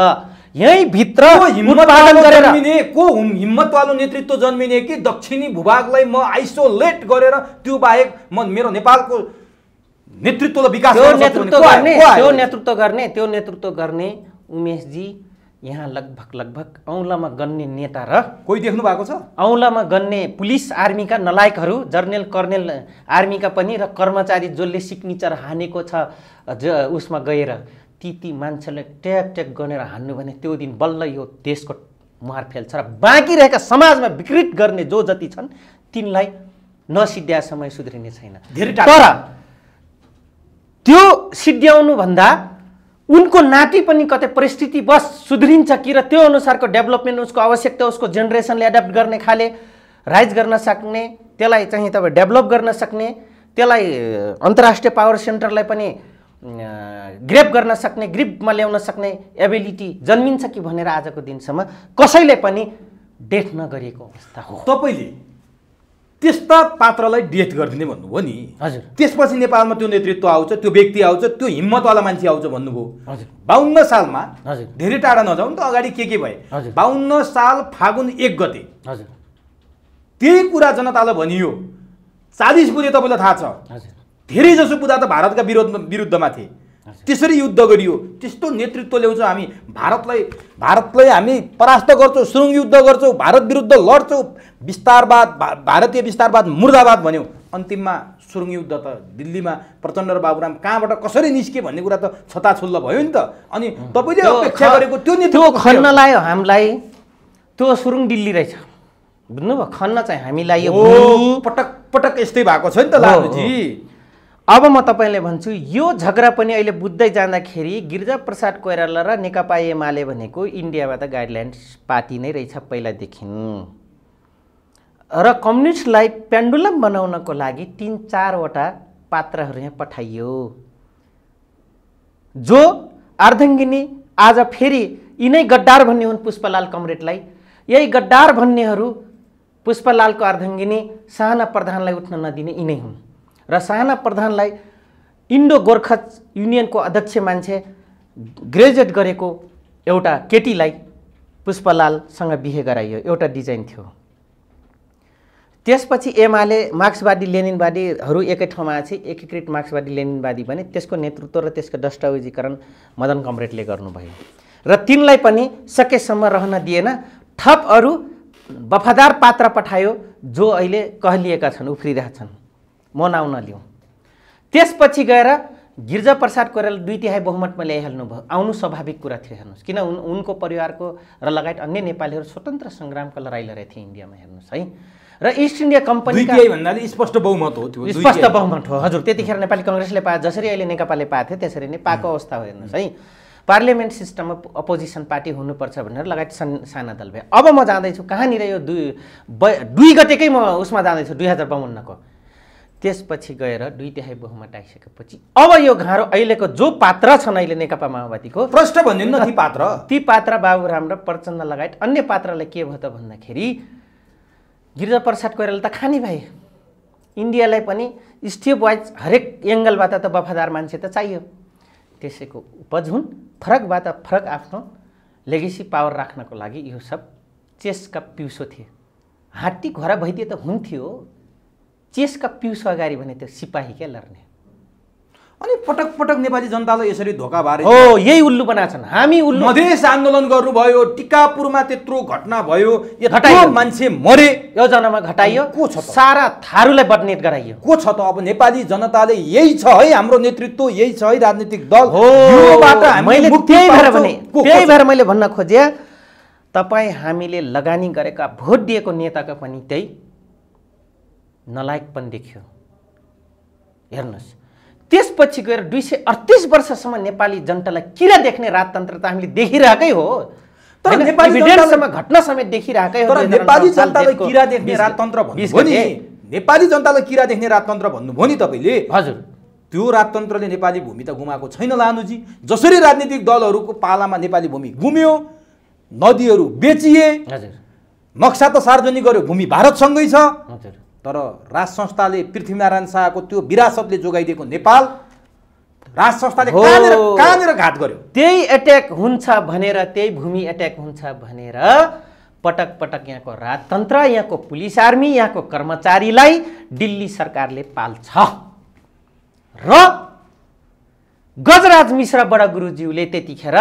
उत्पादन गरेर को हिम्मतवालो नेतृत्व जन्मिने कि दक्षिणी भूभागलाई म आइसोलेट गरेर त्यो बाहेक म मेरो नेपालको नेतृत्व विकास त्यो नेतृत्व गर्ने उमेशजी यहाँ लगभग औँलामा गन्ने नेता र कोही देख्नु भएको छ? औँलामा गन्ने पुलिस आर्मीका नलायकहरू, जर्नल कर्नेल आर्मीका पनि र कर्मचारी जसले सिग्नेचर हानेको छ उसमा गएर ती मान्छेले ट्याक गनेर हान्नु भने त्यो दिन बल्ल यो देशको मुहार फेल्छ र बाँकी रहेका समाजमा विकृत गर्ने जो जति छन् तिनलाई नसिद्ध्यासम्म सुध्रिने छैन। तर त्यो सिद्ध्याउनु भन्दा उनको नाति पनि कतै परिस्थिति बस सुध्रिन्छ कि र त्यो अनुसारको डेभलपमेन्ट उसको आवश्यकता उसको जेनेरेसनले एडप्ट गर्ने खाले राइज गर्न सक्ने, त्यसलाई चाहिँ तपाईँ डेभलप गर्न सक्ने, त्यसलाई अन्तर्राष्ट्रिय पावर सेन्टरलाई पनि ग्रेप गर्न सक्ने, ग्रिपमा ल्याउन सक्ने एबिलिटी जन्मिन्छ कि भनेर आजको दिनसम्म कसैले पनि डेट नगरिएको अवस्था हो। तपाईँले त्यस्ता पात्रलाई डेथ गरिदिने भन्नुभयो नि। हजुर। त्यसपछि नेपालमा त्यो नेतृत्व आउँछ, त्यो व्यक्ति आउँछ, त्यो हिम्मतवाला मान्छे आउँछ भन्नुभयो। हजुर। 52 सालमा हजुर। धेरै टाढा नजाउँ त, अगाडि के भए। हजुर। 52 साल फागुन 1 गते हजुर। त्यही कुरा जनतालाई भनियो। 40 बुँदे तपाईँलाई थाहा छ, हजुर। धेरै जसो बुँदा त भारतका विरुद्धमा थिए। त्यसरी युद्ध गरियो। त्यस्तो नेतृत्व ल्याउँछौँ हामी, भारतलाई हामी परास्त गर्छौँ, सुरुङ युद्ध गर्छौँ, भारत विरुद्ध लड्छौँ, विस्तारवाद, भारतीय विस्तारवाद मुर्दाबाद भन्यौँ। अन्तिममा सुरुङ युद्ध त दिल्लीमा प्रचण्ड र बाबुराम कहाँबाट कसरी निस्के भन्ने कुरा त छताछुल्ल भयो नि त। अनि तपाईँले अपेक्षा गरेको त्यो नेतृत्व खन्न लायो हामीलाई, त्यो सुरुङ दिल्ली रहेछ, बुझ्नुभयो? खन्न चाहिँ हामीलाई यो पटक पटक यस्तै भएको छ नि त लालुजी। अब म तपाईँले भन्छु, यो झगडा पनि अहिले बुझ्दै जाँदाखेरि गिरिजाप्रसाद कोइराला र नेकपा एमाले भनेको इन्डियामा त गाइडलाइन्स पार्टी नै रहेछ पहिलादेखि, र कम्युनिस्टलाई पेन्डुलम बनाउनको लागि 3-4वटा पात्रहरू यहाँ पठाइयो, जो अर्धङ्गिनी आज फेरि यिनै गद्दार भन्ने हुन् पुष्पलाल कमरेडलाई। यही गद्दार भन्नेहरू पुष्पलालको अर्धङ्गिनी साहना प्रधानलाई उठ्न नदिने यिनै हुन्, र साहना प्रधानलाई इन्डो गोर्खा युनियनको अध्यक्ष मान्छे ग्रेजुएट गरेको एउटा केटीलाई पुष्पलालसँग बिहे गराइयो, एउटा डिजाइन थियो। त्यसपछि एमाले मार्क्सवादी लेनिनवादीहरू एकै ठाउँमा आए, एकीकृत मार्क्सवादी लेनिनवादी भने त्यसको नेतृत्व र त्यसको दस्तावेजीकरण मदन कमरेडले गर्नुभयो, र तिनलाई पनि सकेसम्म रहन दिएन। थप अरू वफादार पात्र पठायो जो अहिले कहलिएका छन्, उफ्रिरहेछन्, म नाउँ नलिउँ। त्यसपछि गएर गिरिजाप्रसाद कोइराला 2/3 बहुमतमा ल्याइहाल्नु भयो। आउनु स्वाभाविक कुरा थियो, हेर्नुहोस्, किन उनको परिवारको र लगायत अन्य नेपालीहरू स्वतन्त्र सङ्ग्रामको लडाइँ लडेका थिए इन्डियामा, हेर्नुहोस् है। र इस्ट इन्डिया कम्पनीका 2/3 भन्नाले स्पष्ट बहुमत हो, त्यो स्पष्ट बहुमत हो। हजुर, त्यतिखेर नेपाली कङ्ग्रेसले पाए जसरी अहिले नेकपाले पाएको थियो त्यसरी नै पाएको अवस्था हो, हेर्नुहोस् है। पार्लियामेन्ट सिस्टममा अपोजिसन पार्टी हुनुपर्छ भनेर लगायत साना दल भए। अब म जाँदैछु कहाँनिर, यो 2 गतेकै म उसमा जाँदैछु 2052को। त्यसपछि गएर 2/3 बहुमत आइसकेपछि अब यो गाह्रो अहिलेको जो पात्र छन् अहिले नेकपा माओवादीको, प्रश्न भनिदिनु न, ती पात्र बाबुराम र प्रचण्ड लगायत अन्य पात्रलाई के भयो त भन्दाखेरि गिरिजाप्रसाद कोइराला त खानी भए। इन्डियालाई पनि स्टेप वाइज हरेक एङ्गलबाट त वफादार मान्छे त चाहियो। त्यसैको उपज हुन्, फरकबाट फरक आफ्नो लेगेसी पावर राख्नको लागि यो सब चेसका पिउसो थिए। हात्ती घोडा भइदिए त हुन्थ्यो, चेसका पिउसो अगाडि भने त्यो सिपाही क्या लड्ने। अनि पटक पटक नेपाली जनतालाई यसरी धोका भए हो, यही उल्लु बनाछन्। हामी उल्लु मधेस आन्दोलन गर्नुभयो, टिकापुरमा त्यत्रो घटना भयो, यत्रो मान्छे मरे, योजनामा घटाइयो, को छ त? सारा थारूलाई बदनेट गराइयो। को छ त? अब नेपाली जनताले यही छ है हाम्रो नेतृत्व, यही छ है राजनीतिक दल, मैले त्यही भएर मैले भन्न खोजे, तपाईँ हामीले लगानी गरेका भोट दिएको नेताको पनि त्यही नलायकपन देखियो, हेर्नुहोस्। त्यसपछि गएर 238 वर्षसम्म नेपाली जनतालाई किरा देख्ने राजतन्त्र त हामीले देखिरहेकै हो, तर नेपाली जनतासँग घटना समेत देखिरहेकै हो। तर नेपाली जनतालाई किरा देख्ने राजतन्त्र भन्नुभयो नि, नेपाली जनतालाई किरा देख्ने राजतन्त्र भन्नुभयो नि तपाईँले। हजुर, त्यो राजतन्त्रले नेपाली भूमि त गुमाएको छैन लानुजी। जसरी राजनीतिक दलहरूको पालामा नेपाली भूमि गुम्यो, नदीहरू बेचिए, हजुर, नक्सा त सार्वजनिक गर्यो, भूमि भारतसँगै छ, हजुर, तर राज संस्थाले पृथ्वीनारायण शाहको त्यो विरासतले जोगाइदिएको नेपाल राज संस्थाले कहाँनिर घात गर्यो। त्यही एट्याक हुन्छ भनेर, त्यही भूमि एट्याक हुन्छ भनेर पटक पटक यहाँको राजतन्त्र, यहाँको पुलिस आर्मी, यहाँको कर्मचारीलाई दिल्ली सरकारले पाल्छ। र गजराज मिश्र बडा गुरुज्यूले त्यतिखेर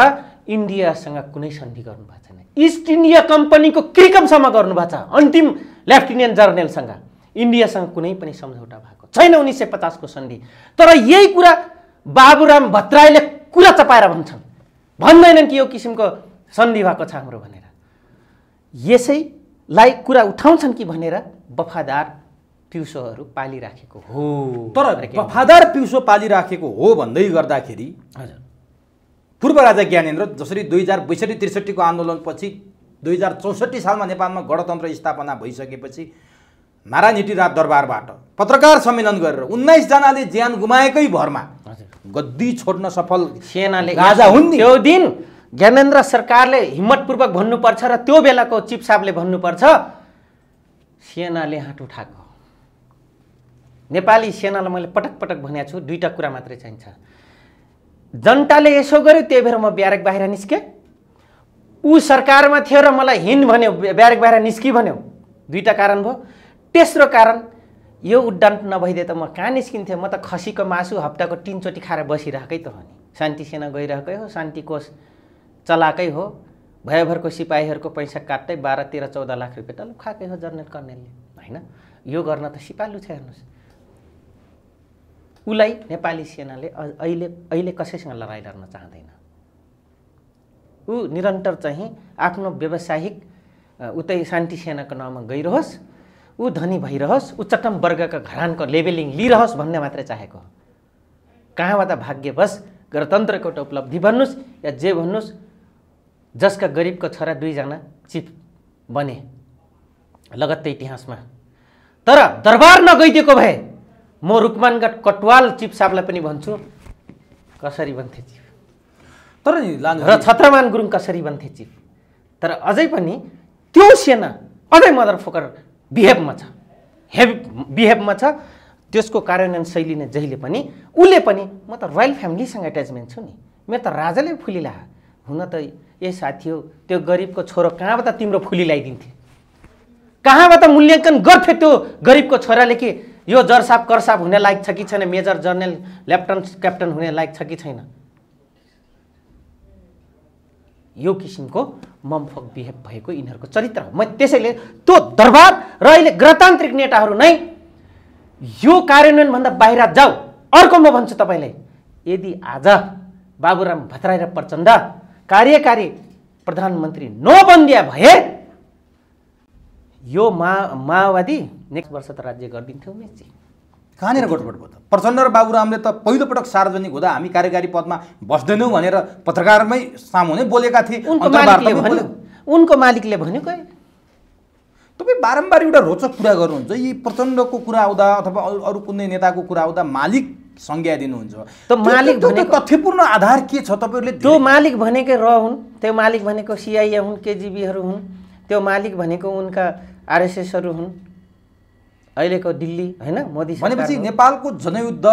इन्डियासँग कुनै सन्धि गर्नुभएको छैन। इस्ट इन्डिया कम्पनीको क्रिकमसम्म गर्नुभएको छ, अन्तिम लेफ्टिनेन्ट जनरलसँग। इन्डियासँग कुनै पनि सम्झौता भएको छैन 1950 को सन्धि। तर यही कुरा बाबुराम भट्टराईले कुरा चपाएर भन्छन्, भन्दैनन् कि यो किसिमको सन्धि भएको छ हाम्रो भनेर। यसैलाई कुरा उठाउँछन् कि भनेर वफादार पिउसोहरू पालिराखेको हो। तर वफादार पिउसो पालिराखेको हो भन्दै गर्दाखेरि हजुर, पूर्व राजा ज्ञानेन्द्र जसरी 2062-63 को आन्दोलनपछि 2064 सालमा नेपालमा गणतन्त्र स्थापना भइसकेपछि नारायणहिटी राजदरबारबाट पत्रकार सम्मेलन गरेर 19 जनाले ज्यान गुमाएकै भरमा गद्दी छोड्न सफल सेनाले राजा हुन् नि। त्यो दिन ज्ञानेन्द्र सरकारले हिम्मतपूर्वक भन्नुपर्छ र त्यो बेलाको चिफ साहबले भन्नुपर्छ, सेनाले हात उठाएको नेपाली सेनालाई मैले पटक पटक भनेको छु, दुईटा कुरा मात्रै चाहिन्छ। जनताले यसो गर्यो त्यही भएर म ब्यारेक बाहिर निस्केँ, ऊ सरकारमा थियो र मलाई हिँड भन्यो, ब्यारेक बाहिर निस्कि भन्यो, दुईटा कारण भयो। तेस्रो कारण, यो उड्डान नभइदिए त म कहाँ निस्किन्थेँ, म त खसीको मासु हप्ताको 3 चोटि खाएर बसिरहेकै त हो नि। शान्ति सेना गइरहेकै हो, शान्ति कोष चलाएकै हो, भयभरको सिपाहीहरूको पैसा काट्दै 12, 13, 14 लाख रुपियाँ त खाएकै हो जर्नल कर्नेलले, होइन? यो गर्न त सिपालु छ हेर्नुहोस्। उसलाई नेपाली सेनाले अहिले कसैसँग लडाइँ लड्न चाहँदैन। ऊ निरन्तर चाहिँ आफ्नो व्यावसायिक उतै शान्ति सेनाको नाममा गइरहोस्, ऊ धनी भइरहोस्, उच्चतम वर्गका घरानको लेभलिङ लिइरहोस् भन्ने मात्रै चाहेको हो। कहाँबाट भाग्यवश गणतन्त्रको एउटा उपलब्धि भन्नुहोस् या जे भन्नुहोस्, जसका गरिबको छोरा 2 जना चिफ बने लगत्तै इतिहासमा। तर दरबार नगइदिएको भए म रुकमानगढ कटवाल चिफ साहबलाई पनि भन्छु कसरी बन्थे चिफ, तर नि र छत्रमान गुरुङ कसरी बन्थे चिफ। तर अझै पनि त्यो सेना अझै मदरफोकर बिहेभमा छ, बिहेभमा छ। त्यसको कार्यान्वयन शैली नै जहिले पनि उसले पनि, म त रोयल फ्यामिलीसँग एट्याचमेन्ट छु नि, मेरो त राजाले फुली ला हुन त। ए साथी हो, त्यो गरिबको छोरो कहाँबाट तिम्रो फुली ल्याइदिन्थे, कहाँबाट मूल्याङ्कन गर्थे त्यो गरिबको छोराले कि यो जरसाप करसाप हुने लायक छ कि छैन, मेजर जनरल लेफ्टनन्ट क्याप्टन हुने लायक छ कि छैन। यो किसिमको ममफक बिहेभ भएको यिनीहरूको चरित्र हो। म त्यसैले त्यो दरबार र अहिले गणतान्त्रिक नेताहरू नै यो कार्यान्वयनभन्दा बाहिर जाऊ। अर्को म भन्छु तपाईँलाई, यदि आज बाबुराम भट्टराई र प्रचण्ड कार्यकारी प्रधानमन्त्री नबनिदिया भए यो माओवादी नेक्स्ट वर्ष त राज्य गरिदिन्थ्यो उमेशजी। कहाँनिर गडबड भयो त? प्रचण्ड र बाबुरामले त पहिलोपटक सार्वजनिक हुँदा हामी कार्यकारी पदमा बस्दैनौँ भनेर पत्रकारमै सामुने बोलेका थिए। उनको मालिकले भन्यो कहिले? तपाईँ बारम्बार एउटा रोचक कुरा गर्नुहुन्छ, यी प्रचण्डको कुरा आउँदा अथवा अरू कुनै नेताको कुरा आउँदा मालिक संज्ञा दिनुहुन्छ। त मालिक भनेको तथ्यपूर्ण आधार के छ तपाईँहरूले? त्यो मालिक भनेकै हुन्, त्यो मालिक भनेको सिआइए हुन्, केजिबीहरू हुन्, त्यो मालिक भनेको उनका आरएसएसहरू हुन्, अहिलेको दिल्ली होइन मोदी सरकार। भनेपछि नेपालको जनयुद्ध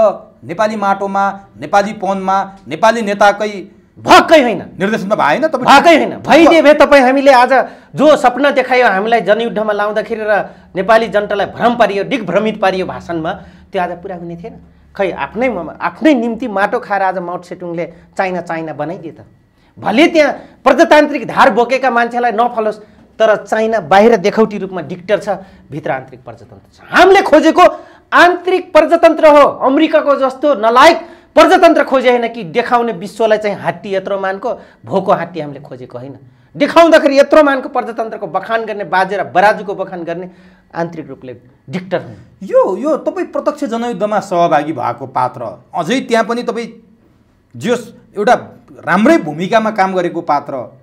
नेपाली माटोमा, नेपाली पनमा, नेपाली नेताकै भएकै होइन, निर्देशनमा भएन। भएकै होइन। भइदिए भए तपाईँ हामीले आज जो सपना देखायो हामीलाई जनयुद्धमा लाउँदाखेरि र नेपाली जनतालाई भ्रम पारियो, दिग्भ्रमित पारियो भाषणमा, त्यो आज पुरा हुने थिएन। खै आफ्नै निम्ति माटो खाएर आज माउट सेटुङले चाइना बनाइदिए त। भले त्यहाँ प्रजातान्त्रिक धार बोकेका मान्छेलाई नफलोस्, तर चाइना बाहिर देखाउटी रूपमा डिक्टर छ, भित्र आन्तरिक प्रजातन्त्र छ। हामीले खोजेको आन्तरिक प्रजातन्त्र हो। अमेरिकाको जस्तो नलायक प्रजातन्त्र खोजे होइन कि देखाउने विश्वलाई चाहिँ हात्ती यत्रो मानको भोको हात्ती हामीले खोजेको होइन। देखाउँदाखेरि यत्रो मानको प्रजातन्त्रको बखान गर्ने, बाजे र बराजुको बखान गर्ने आन्तरिक रूपले डिक्टर हुन्। यो तपाईँ प्रत्यक्ष जनयुद्धमा सहभागी भएको पात्र, अझै त्यहाँ पनि तपाईँ जोस् एउटा राम्रै भूमिकामा काम गरेको पात्र,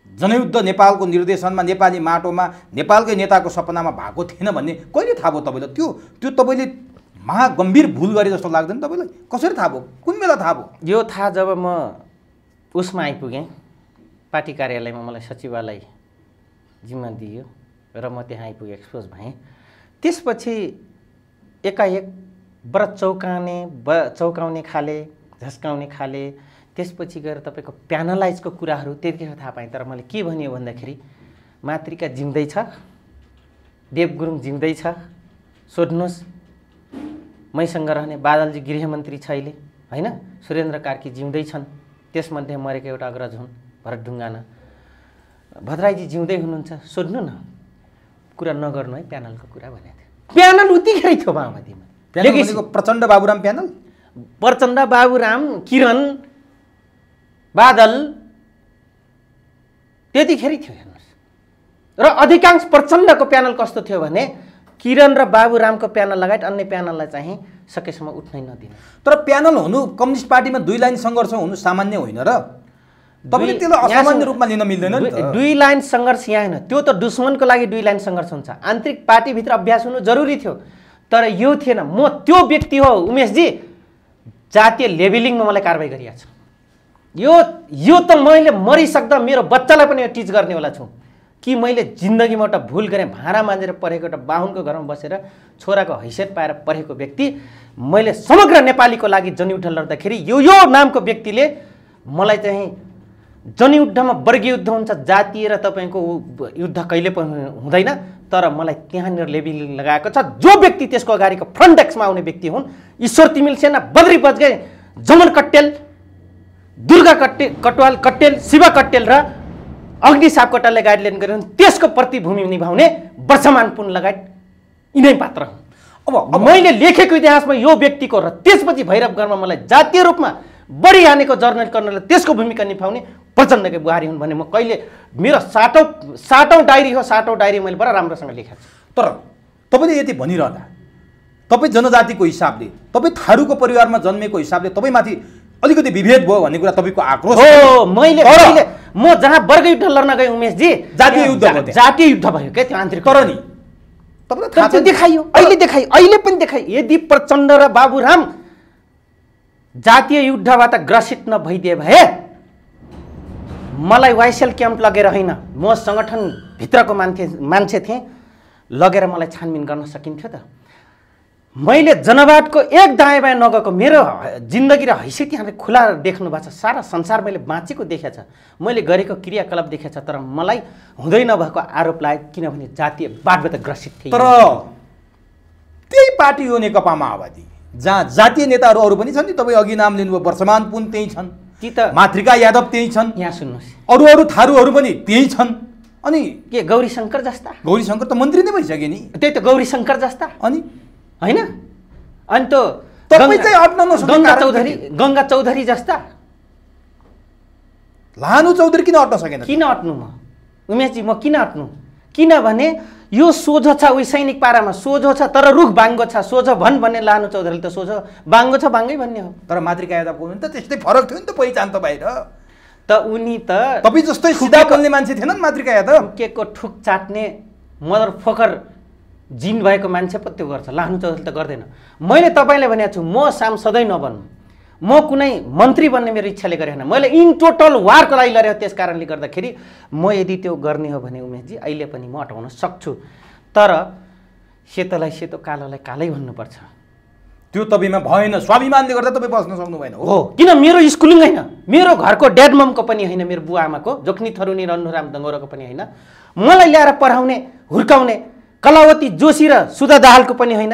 जनयुद्ध नेपालको निर्देशनमा, नेपाली माटोमा, नेपालकै नेताको सपनामा भएको थिएन भन्ने कहिले थाहा भयो तपाईँलाई? त्यो तपाईँले महागम्भीर भुल गरे जस्तो लाग्दैन तपाईँलाई? कसरी थाहा भयो? कुन बेला थाहा भयो? यो थाहा जब म उसमा आइपुगेँ, पार्टी कार्यालयमा मलाई सचिवालय जिम्मा दियो र म त्यहाँ आइपुगेँ, एक्सपोज भएँ। त्यसपछि एकाएक व्रत चौकाउने खाले, झस्काउने खाले, त्यसपछि गएर तपाईँको प्यानलाइजको कुराहरू त्यतिखेर थाहा पाएँ। तर मैले के भनियो भन्दाखेरि मातृका जिउँदैछ, देव गुरुङ जिउँदैछ, सोध्नुहोस्, मैसँग रहने बादलजी गृहमन्त्री छ अहिले होइन, सुरेन्द्र कार्की जिउँदैछन्, त्यसमध्ये मरेको एउटा अग्रज हुन् भरत ढुङ्गाना, भद्राईजी जिउँदै हुनुहुन्छ, सोध्नु न। कुरा नगर्नु है, प्यानलको कुरा भनेको थियो। प्यानल उतिखेरै थियो माओवादीमा। प्रचण्ड बाबुराम प्यानल, प्रचण्ड बाबुराम, किरण, बादल त्यतिखेरै थियो हेर्नुहोस्। र अधिकांश प्रचण्डको प्यानल कस्तो थियो भने किरण र बाबुरामको प्यानल लगायत अन्य प्यानललाई चाहिँ सकेसम्म उठ्नै नदिने। तर प्यानल हुनु कम्युनिस्ट पार्टीमा 2 लाइन सङ्घर्ष हुनु सामान्य होइन र तपाईँले त्यसलाई असामान्य रूपमा लिन मिल्दैन नि त। 2 लाइन सङ्घर्ष यहाँ होइन, त्यो त दुश्मनको लागि 2 लाइन सङ्घर्ष हुन्छ। आन्तरिक पार्टीभित्र अभ्यास हुनु जरुरी थियो, तर यो थिएन। म त्यो व्यक्ति हो उमेशजी, जातीय लेभलिङमा मलाई कारबाही गरिएको छ। यो त मैले मरिसक्दा मेरो बच्चालाई पनि टिच गर्नेवाला छु। कि मैले जिन्दगीमा एउटा भुल गरेँ, भाँडा माझेर परेको एउटा बाहुनको घरमा बसेर छोराको हैसियत पाएर परेको व्यक्ति, मैले समग्र नेपालीको लागि जनयुद्ध लड्दाखेरि यो नामको व्यक्तिले मलाई चाहिँ जनयुद्धमा वर्गीय युद्ध हुन्छ, जातीय र तपाईँको युद्ध कहिले पनि हुँदैन, तर मलाई त्यहाँनिर लेबिङ लगाएको छ। जो व्यक्ति त्यसको अगाडिको फ्रन्ट डेस्कमा आउने व्यक्ति हुन्, ईश्वर तिमिल सेना, बद्री बजगाई, जमन कट्टेल, दुर्गा कटवाल कट्टेल, शिव कट्टेल र अग्नि सापकोटाले गाइडलाइन गरे, त्यसको प्रतिभूमि निभाउने वर्षमान पुन लगायत यिनै पात्र हुन्। अब मैले लेखेको इतिहासमा यो व्यक्तिको र त्यसपछि भैरवगढमा मलाई जातीय रूपमा बढी हानेको जर्नल कर्नलले त्यसको भूमिका निभाउने प्रचण्डकै बुहारी हुन् भने म कहिले, मेरो साटौँ डायरी हो, साटौँ डायरी मैले बडा राम्रोसँग लेखेको छु। तर तपाईँले यति भनिरहँदा तपाईँ जनजातिको हिसाबले, तपाईँ थारूको परिवारमा जन्मेको हिसाबले तपाईँमाथि अलिकति विभेद भयो भन्ने कुरा तपाईँको आक्रोश हो। म जहाँ वर्गयुद्ध लड्न गएँ उमेशजी, जातीय युद्ध भयो क्या त्यो आन्तरिक। तर नि तपाईँलाई थाहा छ, देखाइयो, अहिले पनि देखाइयो। यदि प्रचण्ड र बाबुराम जातीय युद्धबाट ग्रसित नभइदिए भए मलाई वाइसेल क्याम्प लगेर होइन, म सङ्गठनभित्रको मान्छे थिएँ, लगेर मलाई छानबिन गर्न सकिन्थ्यो त। मैले जनवादको एक दायाँ बायाँ नगएको, मेरो जिन्दगी र हैसियत यहाँले खुला देख्नु भएको छ, सारा संसार मैले बाँचेको देखेको छ, मैले गरेको क्रियाकलाप देखेको छ, तर मलाई हुँदै नभएको आरोप लाग्यो, किनभने जातीयवादबाट ग्रसित थिएँ। तर त्यही पार्टी हो नेकपा माओवादी, जहाँ जातीय नेताहरू अरू पनि छन् नि, तपाईँ अघि नाम लिनुभयो, वर्षमान पुन त्यही छन्, ती त मातृका यादव त्यही छन्, यहाँ सुन्नुहोस्, अरू थारूहरू पनि त्यही छन्। अनि के गौरी शङ्कर जस्ता? गौरी शङ्कर त मन्त्री नै भइसक्यो नि। त्यही त गौरी शङ्कर जस्ता अनि होइन, अनि त तपाईँ चाहिँ अट्न नसक्नु, गङ्गा चौधरी जस्ता। लानु चौधरी किन अट्न सकेन? किन अट्नु म उमेशजी, म किन अट्नु? किनभने यो सोझो छ, उही सैनिक पारामा सोझो छ, तर रुख बाङ्गो छ। सोझो भन्ने लानु चौधरीले त सोझो, बाङ्गो छ बाङ्गै भन्ने हो। तर मातृका यादवको हुनु त त्यस्तै फरक थियो नि त, पहिचान त बाहिर। त उनी त तपाईँ जस्तै सिधा बोल्ने मान्छे थिएनन् मातृका यादव। ठुकेको ठुक चाट्ने मदर फोकर जिन भएको मान्छे पो त्यो गर्छ, लानु चौधरी त गर्दैन। मैले तपाईँलाई भनेको छु, म सांसदै नबन्नु, म कुनै मन्त्री बन्ने मेरो इच्छाले गरेन, मैले इन टोटल वारको लागि लड्यो। त्यस कारणले गर्दाखेरि म यदि त्यो गर्ने हो भने उमेशजी अहिले पनि म हटाउन सक्छु, तर सेतोलाई सेतो, कालोलाई कालै भन्नुपर्छ। त्यो तपाईँमा भएन, स्वाभिमानले गर्दा तपाईँ बस्न सक्नु भएन हो। किन? मेरो स्कुलिङ होइन, मेरो घरको ड्याड ममको पनि होइन, मेरो बुवा आमाको, जोक्नी थरुनी रन्नुराम दङ्गोराको पनि होइन, मलाई ल्याएर पढाउने हुर्काउने कलावती जोशी र सुधा दाहालको पनि होइन,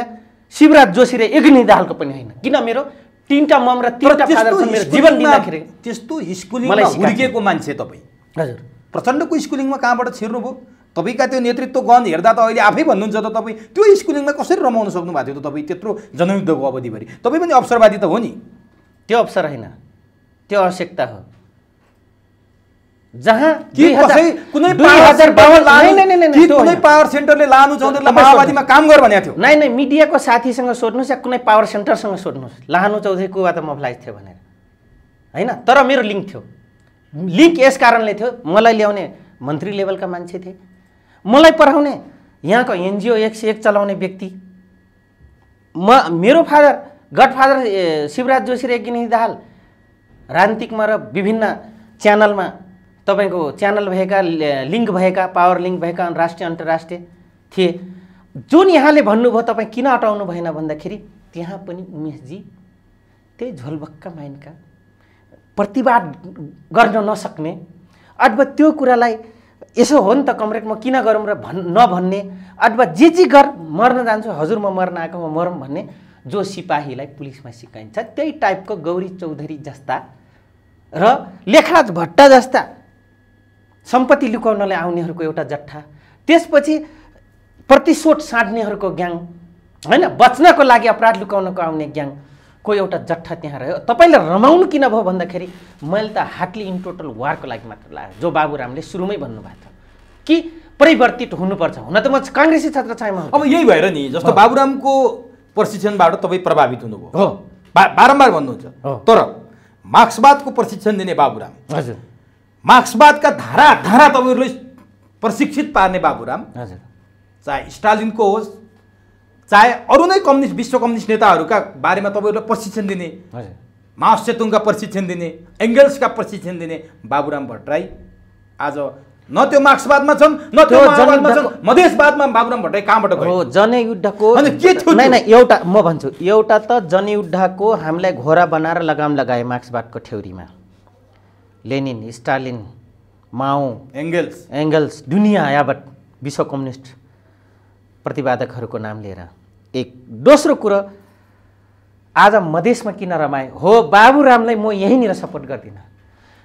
शिवराज जोशी र यज्ञनी दाहालको पनि होइन। किन? मेरो तीनटा मम र तीनटा फादर छन्। मेरो जीवन दिँदाखेरि त्यस्तो स्कुलिङमा हुर्किएको मान्छे तपाईँ, हजुर, प्रचण्डको स्कुलिङमा कहाँबाट छिर्नुभयो? तपाईँका त्यो नेतृत्व गण हेर्दा त अहिले आफै भन्नुहुन्छ त तपाईँ त्यो स्कुलिङमा कसरी रमाउन सक्नु भएको थियो त? तपाईँ त्यत्रो जनयुद्धको अवधिभरि तपाईँ पनि अवसरवादी त हो नि। त्यो अवसर होइन, त्यो आवश्यकता हो। जहाँ कुनै पावर सेन्टरले लानु चौधरीलाई माओवादीमा काम गर भनेको थियो? नै, मिडियाको साथीसँग सोध्नुहोस् या कुनै पावर सेन्टरसँग सोध्नुहोस्, लानु चौधरी कुवा त मोबिलाइज थियो भनेर होइन। तर मेरो लिङ्क थियो। लिङ्क यस कारणले थियो, मलाई ल्याउने मन्त्री लेभलका मान्छे थिए, मलाई पढाउने यहाँको एनजिओ 101 चलाउने व्यक्ति। मेरो फादर, गडफादर शिवराज जोशी र यज्ञनी दाहाल राजनीतिकमा र विभिन्न च्यानलमा, तपाईँको च्यानल भएका, लिङ्क भएका, पावर लिङ्क भएका राष्ट्रिय अन्तर्राष्ट्रिय थिए। जुन यहाँले भन्नुभयो तपाईँ किन हटाउनु भएन भन्दाखेरि त्यहाँ पनि उमेशजी त्यही झोलबक्का माइन्डका प्रतिवाद गर्न नसक्ने, अथवा त्यो कुरालाई यसो हो नि त कमरेड म किन गरौँ र नभन्ने, अथवा जे गर मर्न जान्छु, हजुर म मर्न आएको, म मरौँ भन्ने जो सिपाहीलाई पुलिसमा सिकाइन्छ, त्यही टाइपको गौरी चौधरी जस्ता र लेखराज भट्ट जस्ता सम्पत्ति लुकाउनलाई आउनेहरूको एउटा जट्ठा, त्यसपछि प्रतिशोध साट्नेहरूको ग्याङ होइन, बच्नको लागि अपराध लुकाउनको आउने ग्याङको एउटा जट्ठा त्यहाँ रह्यो। तपाईँले रमाउनु किन भयो भन्दाखेरि मैले त हार्डली इन टोटल वारको लागि मात्र लाग्यो, जो बाबुरामले सुरुमै भन्नुभएको थियो कि परिवर्तित हुनुपर्छ। हुन त म काङ्ग्रेसी छात्र छायामा। अब यही भएर नि, जस्तो बाबुरामको प्रशिक्षणबाट तपाईँ प्रभावित हुनुभयो हो, बारम्बार भन्नुहुन्छ, तर मार्क्सवादको प्रशिक्षण दिने बाबुराम, हजुर, मार्क्सवादका धारा धारा तपाईँहरूले प्रशिक्षित पार्ने बाबुराम, हजुर, चाहे स्टालिनको होस्, चाहे अरू नै कम्युनिस्ट, विश्व कम्युनिस्ट नेताहरूका बारेमा तपाईँहरूलाई प्रशिक्षण दिने, माओ सेतुङका प्रशिक्षण दिने, एङ्गल्सका प्रशिक्षण दिने बाबुराम भट्टराई आज न त्यो मार्क्सवादमा छन् न त्यो माओवादमा छन् मधेसवादमा बाबुराम भट्टराई कहाँबाट गयो हो जनयुद्धको अनि के थियो नै एउटा म भन्छु एउटा त जनयुद्धको हामीलाई घोडा बनाएर लगाम लगाए मार्क्सवादको थ्योरीमा लेनिन स्टालिन माओ एङ्गल्स दुनियाँ यावत विश्व कम्युनिस्ट प्रतिवादकहरूको नाम लिएर एक दोस्रो कुरो आज मधेसमा किन रमाए हो बाबुरामलाई म यहीँनिर सपोर्ट गर्दिनँ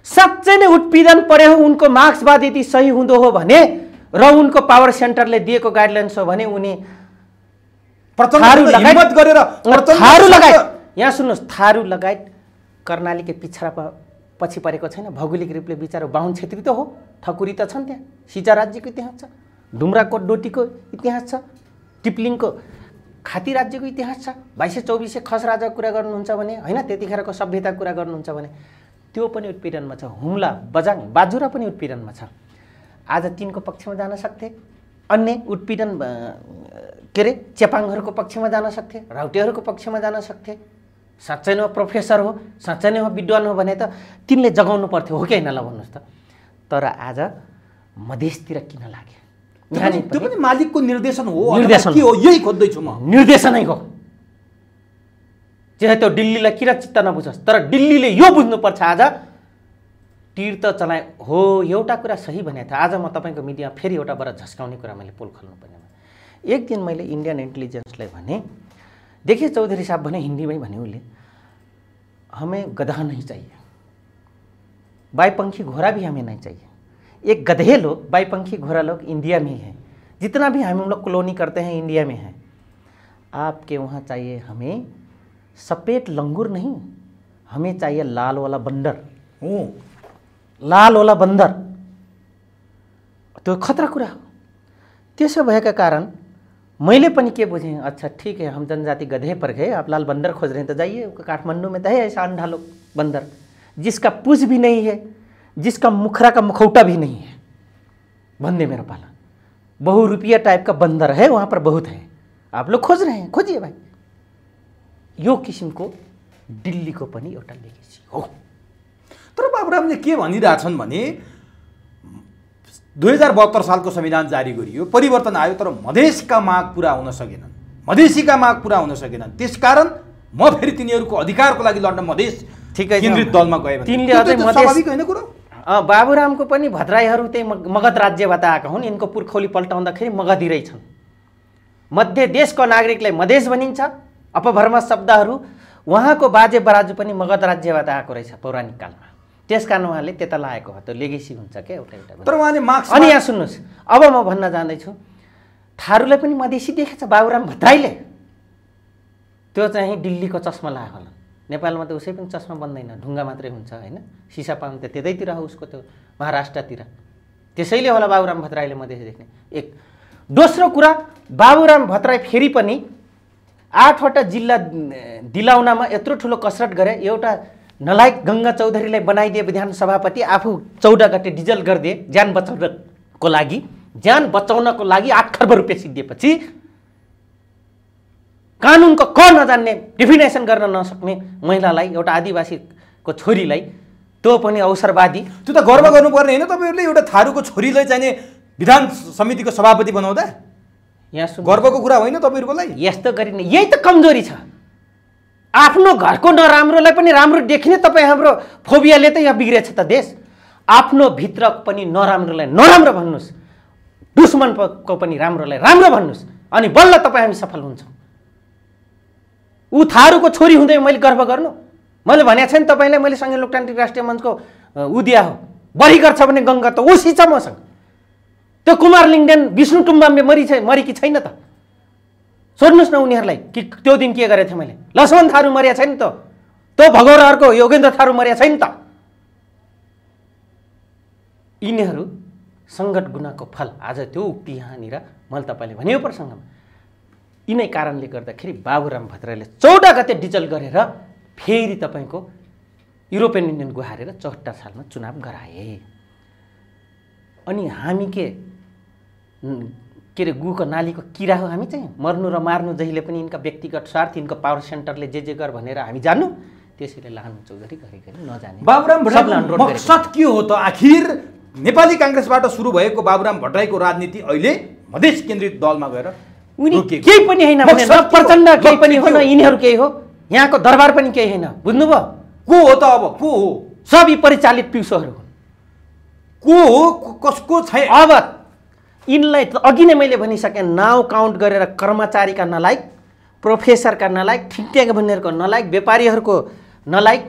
साँच्चै नै उत्पीडन पर्यो उनको मार्क्सवाद यदि सही हुँदो हो भने र उनको पावर सेन्टरले दिएको गाइडलाइन्स हो भने उनी थारू लगायत यहाँ सुन्नुहोस् थारू लगायत कर्णालीकै पिछडा पछि परेको छैन भौगोलिक रूपले विचार बाहुन क्षेत्री त हो ठकुरी त छन् त्यहाँ सिजा राज्यको इतिहास छ ढुम्राकोट डोटीको इतिहास छ टिप्लिङको खाती राज्यको इतिहास छ 2224 खस राजाको कुरा गर्नुहुन्छ भने होइन त्यतिखेरको सभ्यताको कुरा गर्नुहुन्छ भने त्यो पनि उत्पीडनमा छ हुम्ला बजाङ बाजुरा पनि उत्पीडनमा छ आज तिनको पक्षमा जान सक्थे अन्य उत्पीडन के अरे चेपाङहरूको पक्षमा जान सक्थे राउटेहरूको पक्षमा जान सक्थे साँच्चै नै प्रोफेसर हो साँच्चै नै विद्वान हो भने त तिनले जगाउनु पर्थ्यो हो कि होइन ल भन्नुहोस् त तर आज मधेसतिर किन लाग्यो त्यो पनि मालिकको निर्देशन हो निर्देशन के हो यही खोज्दैछु म निर्देशनै हो चाहे त्यो दिल्लीलाई किन चित्त नबुझोस् तर दिल्लीले यो बुझ्नुपर्छ आज तीर्थ चलाए हो एउटा कुरा सही भनेको थियो आज म तपाईँको मिडियामा फेरि एउटा बर झस्काउने कुरा मैले पोल खोल्नुपर्ने एक दिन मैले इन्डियन इन्टेलिजेन्सलाई भने देखिए चौधरी साहब भने हिंदी में भने उसले हमें गधा नहीं चाहिए बाईपंखी घोड़ा भी हमें नहीं चाहिए एक गधे लोग बाईपंखी घोड़ा लोग इंडिया में ही हैं जितना भी हम लोग कॉलोनी करते हैं इंडिया में है आपके वहाँ चाहिए हमें सफेद लंगूर नहीं हमें चाहिए लाल वाला बंदर लाल वाला बंदर तो खतरा कुरा हो त्यसो भएका कारण मैले पनि के बुझें अच्छा ठीक है हम जनजाति गधे पर गए आप लाल बंदर खोज रहे हैं तो जाइए काठमांडू में तो है ऐसा अंधा लोग बंदर जिसका पूछ भी नहीं है जिसका मुखरा का मुखौटा भी नहीं है बंदे मेरा पाला बहुरूपिया टाइप का बंदर है वहाँ पर बहुत है आप लोग खोज रहे हैं खोजिए भाई यो किसिमको दिल्लीको पनि एउटा लेगेसी हो तर बाबुरामले के भनिरहेछन् भने 2072 सालको संविधान जारी गरियो परिवर्तन आयो तर मधेसका माग पूरा हुन सकेनन् मधेसीका माग पूरा हुन सकेनन् त्यसकारण म फेरि तिनीहरूको अधिकारको लागि लड्न मधेस केन्द्रित दलमा गए तिनले अझै मधेस स्वाभाविक हैन कुरो बाबुरामको पनि भद्राईहरू त्यही मगध राज्यबाट आएका हुन् यिनको पुर्खौली पल्टाउँदाखेरि मगधी रहेछन् मध्य देशको नागरिकलाई मधेस भनिन्छ अपभ्रम शब्दहरू उहाँको बाजे बराजु पनि मगध राज्यबाट आएको रहेछ पौराणिक कालमा त्यसकारण उहाँले त्यता लागेको हो त्यो लेगेसी हुन्छ के एउटा एउटा तर उहाँले मार्क्स अनि यहाँ सुन्नुहोस् अब म भन्न जाँदैछु थारूलाई पनि मधेसी देखेछ बाबुराम भद्राईले त्यो चाहिँ दिल्लीको चस्मा लाग्यो होला नेपालमा त उसै पनि चस्मा बन्दैन ढुङ्गा मात्रै हुन्छ हैन सिसा पाउनु त त्यतैतिर हो उसको त्यो महाराष्ट्रतिर त्यसैले होला बाबुराम भद्राईले मधेसी देख्ने एक दोस्रो कुरा बाबुराम भद्राई फेरि पनि 8वटा जिल्ला दिलाउनमा यत्रो ठुलो कसरत गरे एउटा नलायक गंगा चौधरीलाई बनाइदिए विधान सभापति आफू 14 गते डिजल गरिदिए ज्यान बचाउनको लागि 8 खर्ब रुपियाँ सिद्धिएपछि कानुनको क नजान्ने डिफिनेसन गर्न नसक्ने महिलालाई एउटा आदिवासीको छोरीलाई त्यो पनि अवसरवादी त्यो त गर्व गर्नुपर्ने हैन तपाईहरुले एउटा थारूको छोरीलाई चाहिँ विधान समितिको सभापति बनाउँदा यहाँ गर्वको कुरा होइन तपाईहरुको लागि यस्तो गरिने यही त कमजोरी छ आफ्नो घरको नराम्रोलाई पनि राम्रो देख्ने तपाई हाम्रो फोबियाले त यहाँ बिग्रेछ त देश आफ्नो भित्र पनि नराम्रोलाई नराम्रो भन्नुस् दुश्मनको पनि राम्रोलाई राम्रो भन्नुस् अनि बल्ल तपाई हामी सफल हुन्छौं उ थारूको छोरी हुँदै मैले गर्व गर्नु मैले भनेको छैन तपाईलाई मैले संघीय लोकतान्त्रिक राष्ट्रिय मञ्चको उदिया हो बढी गर्छ भने गंगा त ओसी छ मसँग त्यो कुमार लिङ्गदेन विष्णु टुम्बाम्बे मरेकी छैन त सोध्नुस् न उनीहरूलाई कि त्यो दिन के गरेथे मैले लक्ष्मण थारू मर्या छैन त त्यो भगौराहरूको योगेन्द्र थारू मर्या छैन त यिनीहरू संगत गुनाको फल आज त्यो उक्ति यहाँनिर मैले तपाईले भन्यो प्रसङ्गमा यिनै कारणले गर्दाखेरि बाबुराम भद्राईले 14 गते डिजल गरेर फेरि तपाईको युरोपियन युनियन गुहारेर 74 सालमा चुनाव गराए अनि हामी के रे गुको नालीको किरा हो हामी चाहिँ मर्नु र मार्नु जहिले पनि यिनका व्यक्तिगत स्वार्थ यिनको पावर सेन्टरले जे गर भनेर हामी जान्नु त्यसैले लानु चौधरी घरिघरि नजाने बाबुराम भट्टराईको मकसद के हो त आखिर नेपाली काङ्ग्रेसबाट सुरु भएको बाबुराम भट्टराईको राजनीति अहिले मधेस केन्द्रित दलमा गएर उनी केही पनि होइन भने न प्रचण्ड केही पनि हो न यिनीहरू केही हो, यहाँको दरबार पनि केही होइन। बुझ्नुभयो? को हो त अब? को हो? सबै परिचालित पिउसोहरू हुन्। को हो? कसको छैन? अब यिनलाई अघि नै मैले भनिसकेँ, नाउँ काउन्ट गरेर कर्मचारीका नलायक, प्रोफेसरका नलायक, ठिकठ्याक भन्नेहरूको नलायक, व्यापारीहरूको नलायक,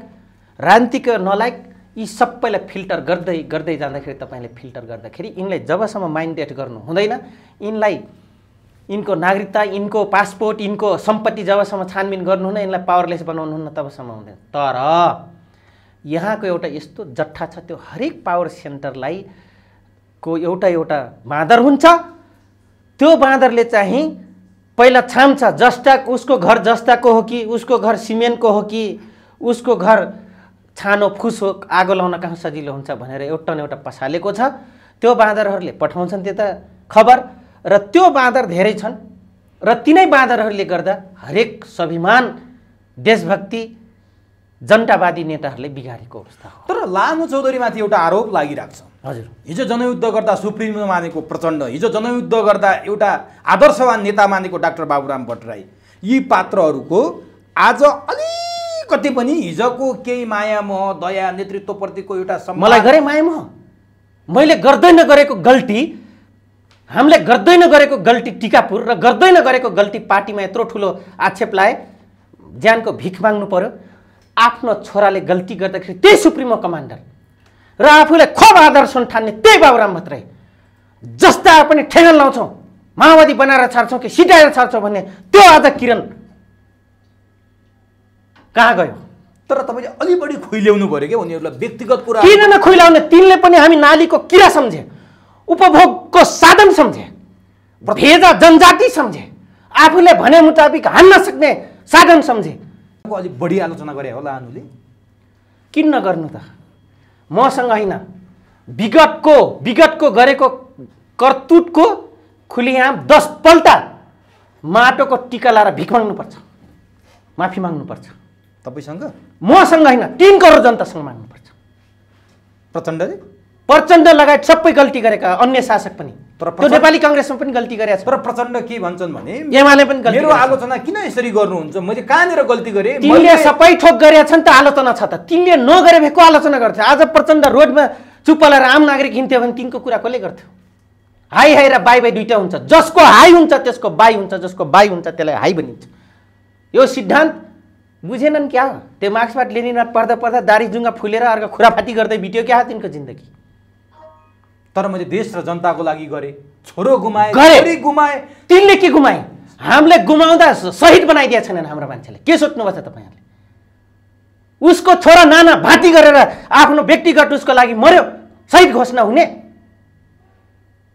राजनीतिको नलायक, यी सबैलाई फिल्टर गर्दै गर्दै जाँदाखेरि तपाईँले फिल्टर गर्दाखेरि यिनलाई जबसम्म माइन्डेड गर्नु हुँदैन, यिनलाई यिनको नागरिकता, यिनको पासपोर्ट, यिनको सम्पत्ति जबसम्म छानबिन गर्नुहुन्न, यिनलाई पावरलेस बनाउनुहुन्न, तबसम्म हुँदैन। तर यहाँको एउटा यस्तो जट्ठा छ, त्यो हरेक पावर सेन्टरलाई को एउटा बाँदर हुन्छ। त्यो बाँदरले चाहिँ पहिला छाम्छ, जस्ता उसको घर जस्ताको हो कि, उसको घर सिमेन्टको हो कि, उसको घर छानो फुस हो, आगो लाउन कहाँ सजिलो हुन्छ भनेर एउटा न एउटा पसालेको छ। त्यो बाँदरहरूले पठाउँछन् त्यता खबर, र त्यो बाँदर धेरै छन्, र तिनै बाँदरहरूले गर्दा हरेक स्वाभिमान, देशभक्ति, जनतावादी नेताहरूले बिगारेको अवस्था हो। तर लामो चौधरीमाथि एउटा आरोप लागिरहेको छ। हजुर, हिजो जनयुद्ध गर्दा सुप्रिमो मानेको प्रचण्ड, हिजो जनयुद्ध गर्दा एउटा आदर्शवान नेता मानेको डाक्टर बाबुराम भट्टराई, यी पात्रहरूको आज अलिकति पनि हिजोको केही माया मोह, दया, नेतृत्वप्रतिको एउटा मलाई गरे माया मोह, मैले गर्दै नगरेको गल्ती, हामीले गर्दै नगरेको गल्ती टिकापुर र गर्दै नगरेको गल्ती पार्टीमा यत्रो ठुलो आक्षेप लाए, ज्यानको भिख माग्नु पर्यो। आफ्नो छोराले गल्ती गर्दाखेरि त्यही सुप्रिमो कमान्डर र आफूले खोब आदर्शन ठान्ने त्यही बाबुराम भट्टराई जस्ता पनि ठेगान लाउँछौँ, माओवादी बनाएर छाड्छौँ कि सिटाएर छाड्छौँ भन्ने त्यो आज किरण कहाँ गयो? तर तपाईँले अलि बढी खुइल्याउनु पऱ्यो क्या उनीहरूलाई व्यक्तिगत कुरा। किन नखुइलाउने? तिनले पनि हामी नालीको किरा सम्झे, उपभोगको साधन सम्झे, भेजा जनजाति सम्झे, आफूले भने मुताबिक हान्न सक्ने साधन सम्झे। अलिक बढी आलोचना गरे होला अनुले। किन नगर्नु त? मसँग होइन, विगतको गरेको कर्तुतको खुलिआम 10 पल्ट माटोको टिका लाएर भिख माग्नुपर्छ, माफी माग्नुपर्छ। तपाईँसँग? मसँग होइन, 3 करोड जनतासँग माग्नुपर्छ। प्रचण्ड लगायत सबै गल्ती गरेका अन्य शासक पनि, त्यो नेपाली काङ्ग्रेसमा पनि गल्ती गरेका छ। तर प्रचण्ड के भन्छन् भने एमाले पनि गल्ती। मेरो आलोचना किन यसरी गर्नुहुन्छ? मैले कहाँनिर गल्ती गरेँ? तिमीले सबै ठोक गरेका छन् त आलोचना छ त, तिमीले नगरे भएको आलोचना गर्थ्यो। आज प्रचण्ड रोडमा चुप्प लगाएर आम नागरिक हिँड्थ्यो भने तिनको कुरा कसले गर्थ्यो? हाई हाई र बाई बाई दुइटा हुन्छ, जसको हाई हुन्छ त्यसको बाई हुन्छ, जसको बाई हुन्छ त्यसलाई हाई भनिन्छ। यो सिद्धान्त बुझेनन् क्या? त्यो मार्क्सवाद लेनिनवाद पढ्दा पढ्दा दारी जुङ्गा फुलेर अर्को खुराफाटी गर्दै बित्यो क्या तिनको जिन्दगी। तर मैले देश र जनताको लागि गरेँ, छोरो गुमाएँ, छोरी गुमाएँ। तिनले के गुमाए? हामीले गुमाउँदा शहीद बनाइदिएका छैनन् हाम्रो मान्छेले। के सोच्नुभएको छ तपाईँहरूले? उसको छोरा नाना भाँती गरेर आफ्नो व्यक्तिगत उसको लागि मर्यो, शहीद घोषणा हुने।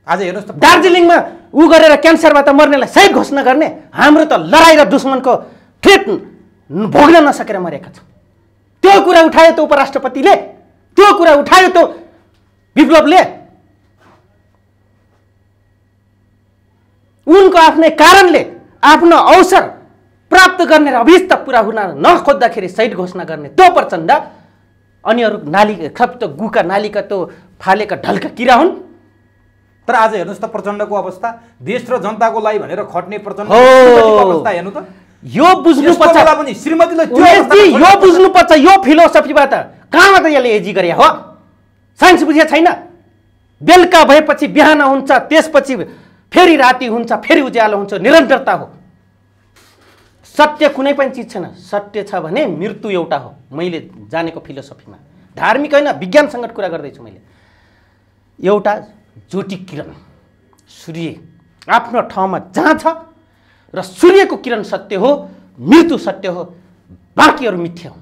आज हेर्नुहोस् त, दार्जिलिङमा ऊ गरेर क्यान्सरबाट मर्नेलाई शहीद घोषणा गर्ने। हाम्रो त लडाइँ र दुश्मनको थ्रेट भोग्न नसकेर मरेका छौँ। त्यो कुरा उठायो त उपराष्ट्रपतिले, त्यो कुरा उठायो त विप्लवले। उनको आफ्नै कारणले आफ्नो अवसर प्राप्त गर्ने र अभिष्ट पुरा हुन नखोज्दाखेरि शहीद घोषणा गर्ने त्यो प्रचण्ड, अनि अरू नाली खप्त गुका नालीका त्यो फालेका ढल्का किरा हुन्। तर आज हेर्नुहोस् त प्रचण्डको अवस्था, देश र जनताको लागि भनेर खट्ने प्रचण्डको अवस्था हेर्नु त। यो बुझ्नुपर्छ पनि श्रीमतीले यो बुझ्नुपर्छ। यो फिलोसफीबाट कहाँबाट यसले एजी गरे हो? साइन्स बुझे छैन? बेलुका भएपछि बिहान हुन्छ, त्यसपछि फेरि राति हुन्छ, फेरि उज्यालो हुन्छ, निरन्तरता हो। सत्य कुनै पनि चिज छैन। सत्य छ भने मृत्यु एउटा हो। मैले जानेको फिलोसफीमा, धार्मिक होइन विज्ञानसँग कुरा गर्दैछु मैले। एउटा ज्योति किरण, सूर्य आफ्नो ठाउँमा जहाँ छ र सूर्यको किरण सत्य हो, मृत्यु सत्य हो, बाँकीहरू मिथ्या हो।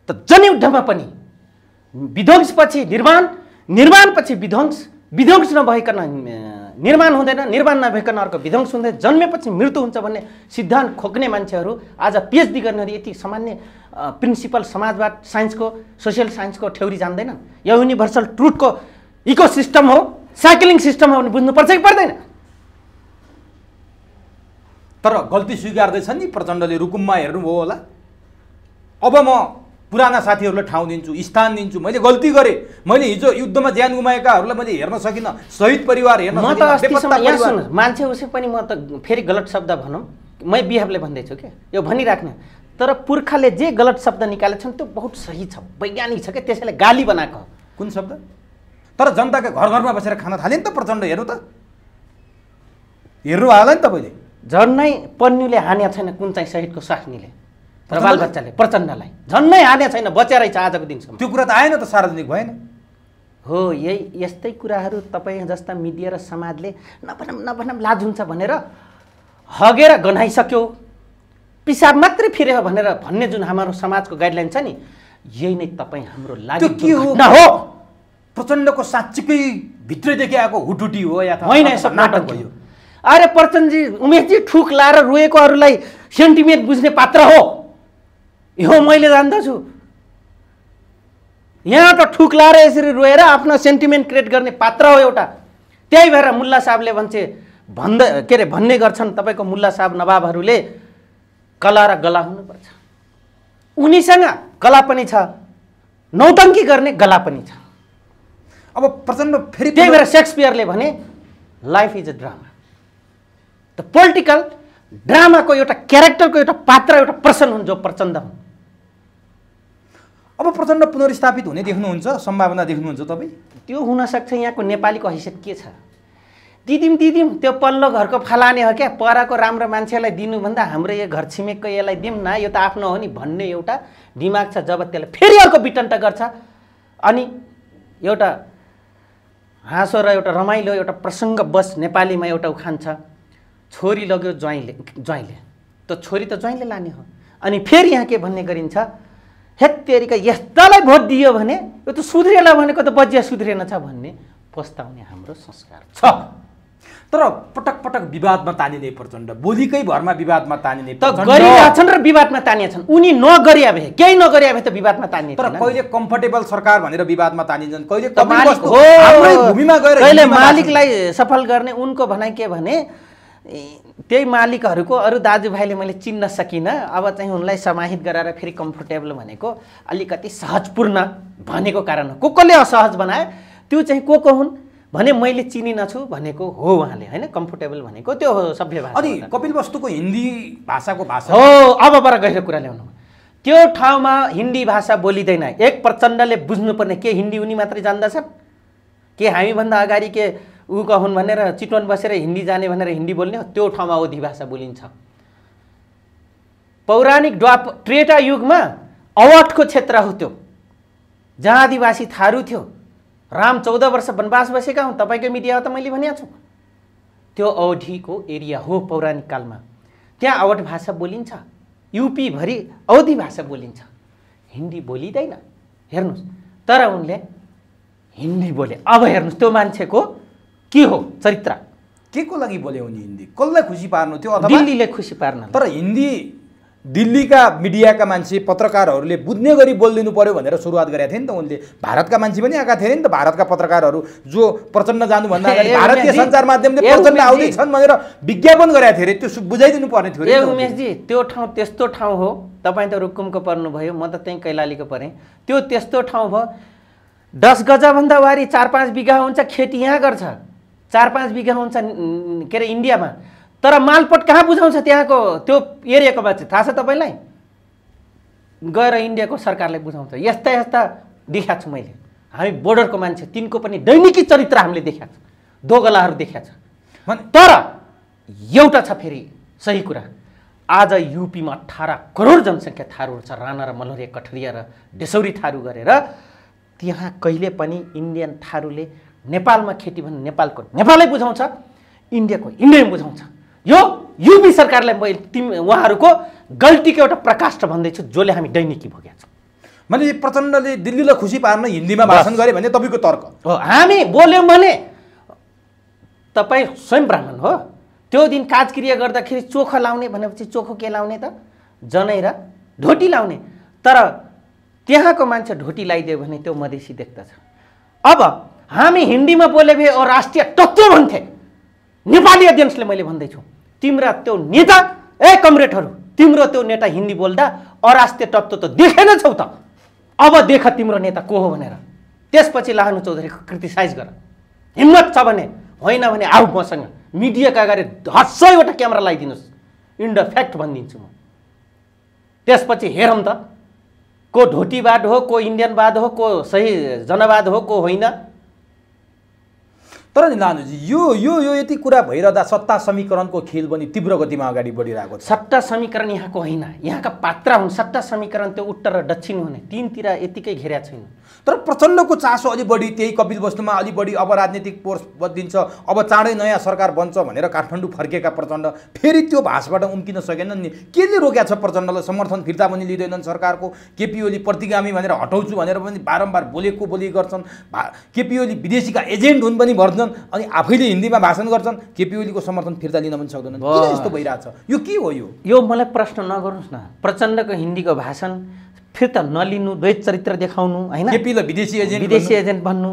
त जनयुद्धमा पनि विध्वंसपछि निर्माण, निर्माणपछि विध्वंस, विध्वंस नभइकन निर्माण हुँदैन, निर्माण नभइकन अर्को विध्वंस हुँदैन, जन्मेपछि मृत्यु हुन्छ भन्ने सिद्धान्त खोक्ने मान्छेहरू आज पिएचडी गर्नेहरू यति सामान्य प्रिन्सिपल समाजवाद साइन्सको, सोसियल साइन्सको थ्योरी जान्दैनन्। यो युनिभर्सल ट्रुथको इकोसिस्टम हो, साइक्लिङ सिस्टम हो भने बुझ्नुपर्छ कि पर्दैन? तर गल्ती स्वीकार्दैछन् नि प्रचण्डले। रुकुममा हेर्नुभयो होला। अब म पुराना साथीहरूलाई ठाउँ दिन्छु, स्थान दिन्छु। मैले गल्ती गरेँ, मैले हिजो युद्धमा ज्यान गुमाएकाहरूलाई मैले हेर्न सकिनँ, शहीद परिवार हेर्न म त सकिनँ, अस्तिसम्म बेपत्ता यहाँ परिवार। सुन्नु, मान्छे उसै पनि म त फेरि गलत शब्द भनौँ, मै बिहाफले भन्दैछु क्या, यो भनिराख्ने। तर पुर्खाले जे गलत शब्द निकालेका छन् त्यो बहुत सही छ, वैज्ञानिक छ क्या, त्यसैले गाली बनाएको हो। कुन शब्द? तर जनताका घर घरमा बसेर खान थाले नि त प्रचण्ड। हेर्नु त, हेर्नु होला नि तपाईँले। झन्नै पन्नुले हान्या छैन कुन चाहिँ शहीदको स्वास्नीले र बालबच्चाले प्रचण्डलाई झन्नै हान्या छैन, बच्या रहेछ आजको दिनसम्म। त्यो कुरा त आएन त, सार्वजनिक भएन। हो, यस्तै कुराहरू तपाईँ जस्ता मिडिया र समाजले नभनौँ लाज हुन्छ भनेर हगेर गनाइसक्यो, पिसाब मात्रै फिर्यो भनेर भन्ने जुन हाम्रो समाजको गाइडलाइन छ नि, यही नै तपाईँ हाम्रो लागि दुर्घटना हो। प्रचण्डको साँच्चीकै भित्रैदेखि आएको हुटुटी हो या होइन, यसो नाटक भयो। अरे प्रचण्डजी, उमेशजी ठुक लाएर रोएकोहरूलाई सेन्टिमेन्ट बुझ्ने पात्र हो यो, मैले जान्दछु। यहाँ त ठुक लाएर यसरी रोएर आफ्नो सेन्टिमेन्ट क्रिएट गर्ने पात्र हो एउटा। त्यही भएर मुल्ला साहबले भन्ने गर्छन्, तपाईँको मुल्ला साहब नवाबहरूले कला र गला हुनुपर्छ। उनीसँग कला पनि छ, नौटङ्की गर्ने गला पनि छ। अब प्रचण्ड फेरि त्यही भएर सेक्सपियरले भने लाइफ इज अ ड्रामा। त पोलिटिकल ड्रामाको एउटा क्यारेक्टरको एउटा पात्र, एउटा पर्सन हुन् जो प्रचण्ड हुन्। अब प्रचण्ड पुनर्स्थापित हुने देख्नुहुन्छ, सम्भावना देख्नुहुन्छ तपाईँ? त्यो हुनसक्छ। यहाँको नेपालीको हैसियत के छ? दिदिम त्यो पल्लो घरको फलाने हो क्या, परको राम्रो मान्छेलाई दिनुभन्दा हाम्रो यो घर छिमेकको यसलाई दिउँ न, यो त आफ्नो हो नि भन्ने एउटा दिमाग छ। जब त्यसलाई फेरि अर्को बिटन्ट गर्छ अनि एउटा हाँसो र एउटा रमाइलो एउटा प्रसङ्ग बस नेपालीमा एउटा उखान छ, छोरी लग्यो ज्वाइँले, त छोरी त ज्वाइँले लाने हो। अनि फेरि यहाँ के भन्ने गरिन्छ, हेत्तेरिका यस्तालाई भोट दियो भने यो त सुध्रेला भनेको त बजिया सुध्रेन छ भन्ने पस्ताउने हाम्रो संस्कार छ। तर पटक पटक विवादमा तानिने प्रचण्ड, बोलीकै भरमा विवादमा तानिने त गरिरहेछन् र विवादमा तानिएछन्। उनी नगरिया भए, केही नगरिया भए त विवादमा तानिए। तर कहिले कम्फर्टेबल सरकार भनेर विवादमा तानिन्छन्, कहिले भूमिमा गएर कहिले मालिकलाई सफल गर्ने। उनको भनाइ के भने, त्यही मालिकहरूको अरू दाजुभाइले मैले चिन्न सकिनँ, अब चाहिँ उनलाई समाहित गराएर फेरि कम्फर्टेबल भनेको अलिकति सहजपूर्ण भनेको कारण हो। कसले असहज बनाए त्यो चाहिँ को हुन् भने मैले चिनिनछु भनेको हो उहाँले, होइन? कम्फर्टेबल भनेको त्यो हो सभ्य भाषा। अनि कपिल वस्तुको हिन्दी भाषाको भाषा हो। अब बर गहिरो कुरा ल्याउनु, त्यो ठाउँमा हिन्दी भाषा बोलिँदैन। एक प्रचण्डले बुझ्नुपर्ने के हिन्दी उनी मात्रै जान्दछन् के हामीभन्दा अगाडि के ऊ हुन् भनेर चितवन बसेर हिन्दी जाने भनेर हिन्दी बोल्ने हो? त्यो ठाउँमा ओधी भाषा बोलिन्छ। पौराणिक त्रेता युगमा अवधको क्षेत्र हो त्यो, जहाँ आदिवासी थारू थियो। राम 14 वर्ष वनवास बसेका हुन्, तपाईँको मिडिया त मैले भनेको छु। त्यो अवधिको एरिया हो पौराणिक कालमा, त्यहाँ अवध भाषा बोलिन्छ। युपीभरि अवधी भाषा बोलिन्छ, हिन्दी बोलिँदैन। हेर्नुहोस्, तर उनले हिन्दी बोले। अब हेर्नुहोस् त्यो मान्छेको के हो चरित्र, के को लागि बोले उनी हिन्दी? कसलाई खुसी पार्नु थियो? अथवा दिल्लीले खुसी पार्न। तर हिन्दी दिल्लीका मिडियाका मान्छे पत्रकारहरूले बुझ्ने गरी बोलिदिनु पर्यो भनेर सुरुवात गरेका थिए नि त उनले। भारतका मान्छे पनि आएका थिए नि त, भारतका पत्रकारहरू जो प्रचण्ड जानुभन्दा अगाडि भारतीय सञ्चार माध्यमले प्रचण्ड आउँदैछन् भनेर विज्ञापन गरेका थिए। त्यो बुझाइदिनु पर्ने थियो। ए उमेशजी, त्यो ठाउँ त्यस्तो ठाउँ हो, तपाईँ त रुकुमको पर्नुभयो, म त त्यहीँ कैलालीको परेँ। त्यो त्यस्तो ठाउँ भयो, 10 गजाभन्दा वारी 4-5 बिघा हुन्छ खेती यहाँ गर्छ, 4-5 बिघा हुन्छ के अरे इन्डियामा। तर मालपोत कहाँ बुझाउँछ त्यहाँको त्यो एरियाको मान्छे, थाहा छ तपाईँलाई? गएर इन्डियाको सरकारले बुझाउँछ। यस्ता यस्ता देखाएको छु मैले। हामी बोर्डरको मान्छे, तिनको पनि दैनिकी चरित्र हामीले देखाएको छ, दोगलाहरू देखाएको छ। तर एउटा छ फेरि सही कुरा, आज युपीमा 18 करोड जनसङ्ख्या थारूहरू छ, राणा र मल्हरिया, कठरिया र डेसौरी थारू गरेर। त्यहाँ कहिले पनि इन्डियन थारूले नेपालमा खेती भने नेपालै बुझाउँछ, इन्डियाको इन्डिया बुझाउँछ। यो युपी सरकारलाई उहाँहरूको गल्तीको एउटा प्रकाष्ठ भन्दैछु, जसले हामी दैनिकी भोगेका छौँ। मैले प्रचण्डले दिल्लीलाई खुसी पार्न हिन्दीमा भाषण गरे भने तपाईँको तर्क हो। हामी बोल्यौँ भने तपाईँ स्वयं ब्राह्मण हो, त्यो दिन काजक्रिया गर्दाखेरि चोखो लाउने भनेपछि चोखो के लाउने त? जनै र ढोटी लाउने। तर त्यहाँको मान्छे ढोटी लगाइदियो भने त्यो मधेसी देख्दछ। अब हामी हिन्दीमा बोले भए ओ राष्ट्रिय तत्त्व भन्थे, नेपाली अडियन्सले मैले भन्दैछु, तिम्रा त्यो नेता, ए कमरेडहरू, तिम्रो त्यो नेता हिन्दी बोल्दा अराष्ट्रिय तत्त्व त देखेन छौ त। अब देख तिम्रो नेता को हो भनेर। त्यसपछि लाहनु चौधरीको क्रिटिसाइज गर। हिम्मत छ भने, होइन भने आऊ मसँग मिडियाका अगाडि 100वटा क्यामेरा लगाइदिनुहोस्, इन द फ्याक्ट भनिदिन्छु म। त्यसपछि हेरौँ त को ढोटीवाद हो, को इन्डियनवाद हो, को सही जनवाद हो, को होइन। तर नि लानुजी यो यो यो यति कुरा भइरहँदा सत्ता समीकरणको खेल पनि तीव्र गतिमा अगाडि बढिरहेको छ। सत्ता समीकरण यहाँको होइन, यहाँका पात्र हुन्। सत्ता समीकरण त्यो उत्तर र दक्षिण हुने, तीनतिर यतिकै घेरा छैन। तर प्रचण्डको चासो अलि बढी त्यही कपिल वस्तुमा अलि बढी, अब राजनीतिक फोर्स बदलिन्छ, अब चाँडै नयाँ सरकार बन्छ भनेर काठमाडौँ फर्केका प्रचण्ड फेरि त्यो भाषबाट उम्किन सकेनन् नि। केले रोक्या छ प्रचण्डलाई? समर्थन फिर्ता पनि लिँदैनन् सरकारको। केपी ओली प्रतिगामी भनेर हटाउँछु भनेर पनि बारम्बार बोली गर्छन्। केपी ओली विदेशीका एजेन्ट हुन् पनि भन्छन्, अनि आफैले हिन्दीमा भाषण गर्छन्। केपी ओलीको समर्थन फिर्ता लिन पनि सक्दैनन्। किन यस्तो भइरहेछ? यो के हो? यो मलाई प्रश्न नगर्नुहोस् न। प्रचण्डको हिन्दीको भाषण फिर्ता नलिनु, द्वैत चरित्र देखाउनु, होइन, केपीलाई विदेशी एजेन्ट भन्नु,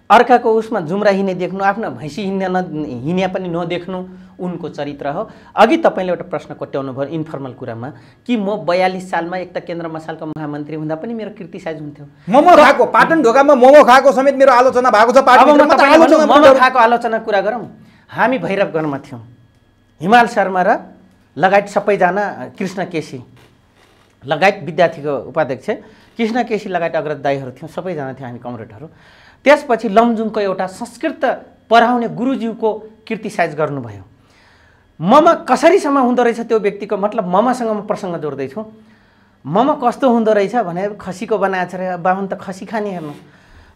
अर्काको उसमा जुम्रा हिँड्ने देख्नु, आफ्नो भैँसी हिँड्या पनि नदेख्नु उनको चरित्र हो। अघि तपाईँले एउटा प्रश्न कोट्याउनु भयो इन्फर्मल कुरामा कि म 42 सालमा एक त केन्द्र मसालको महामन्त्री हुँदा पनि मेरो क्रिटिसाइज हुन्थ्यो। मोमो खाएको, पाटन ढोकामा मोमो खाएको समेत मेरो आलोचना भएको छ। मोमो खाएको आलोचना कुरा गरौँ। हामी भैरवगढमा थियौँ, हिमाल शर्मा र लगायत सबैजना, कृष्ण केसी लगायत विद्यार्थीको उपाध्यक्ष कृष्ण केसी लगायत अग्रज दाईहरू थियौँ, सबैजना थियौँ हामी कमरेडहरू। त्यसपछि लमजुङको एउटा संस्कृत पढाउने गुरुज्यूको क्रिटिसाइज गर्नुभयो। ममा कसरीसम्म हुँदो रहेछ त्यो व्यक्तिको, मतलब ममासँग म प्रसङ्ग जोड्दैछु। ममा कस्तो हुँदो रहेछ भने खसीको बनाएको छ, बाहुन त खसी खाने हेर्नु।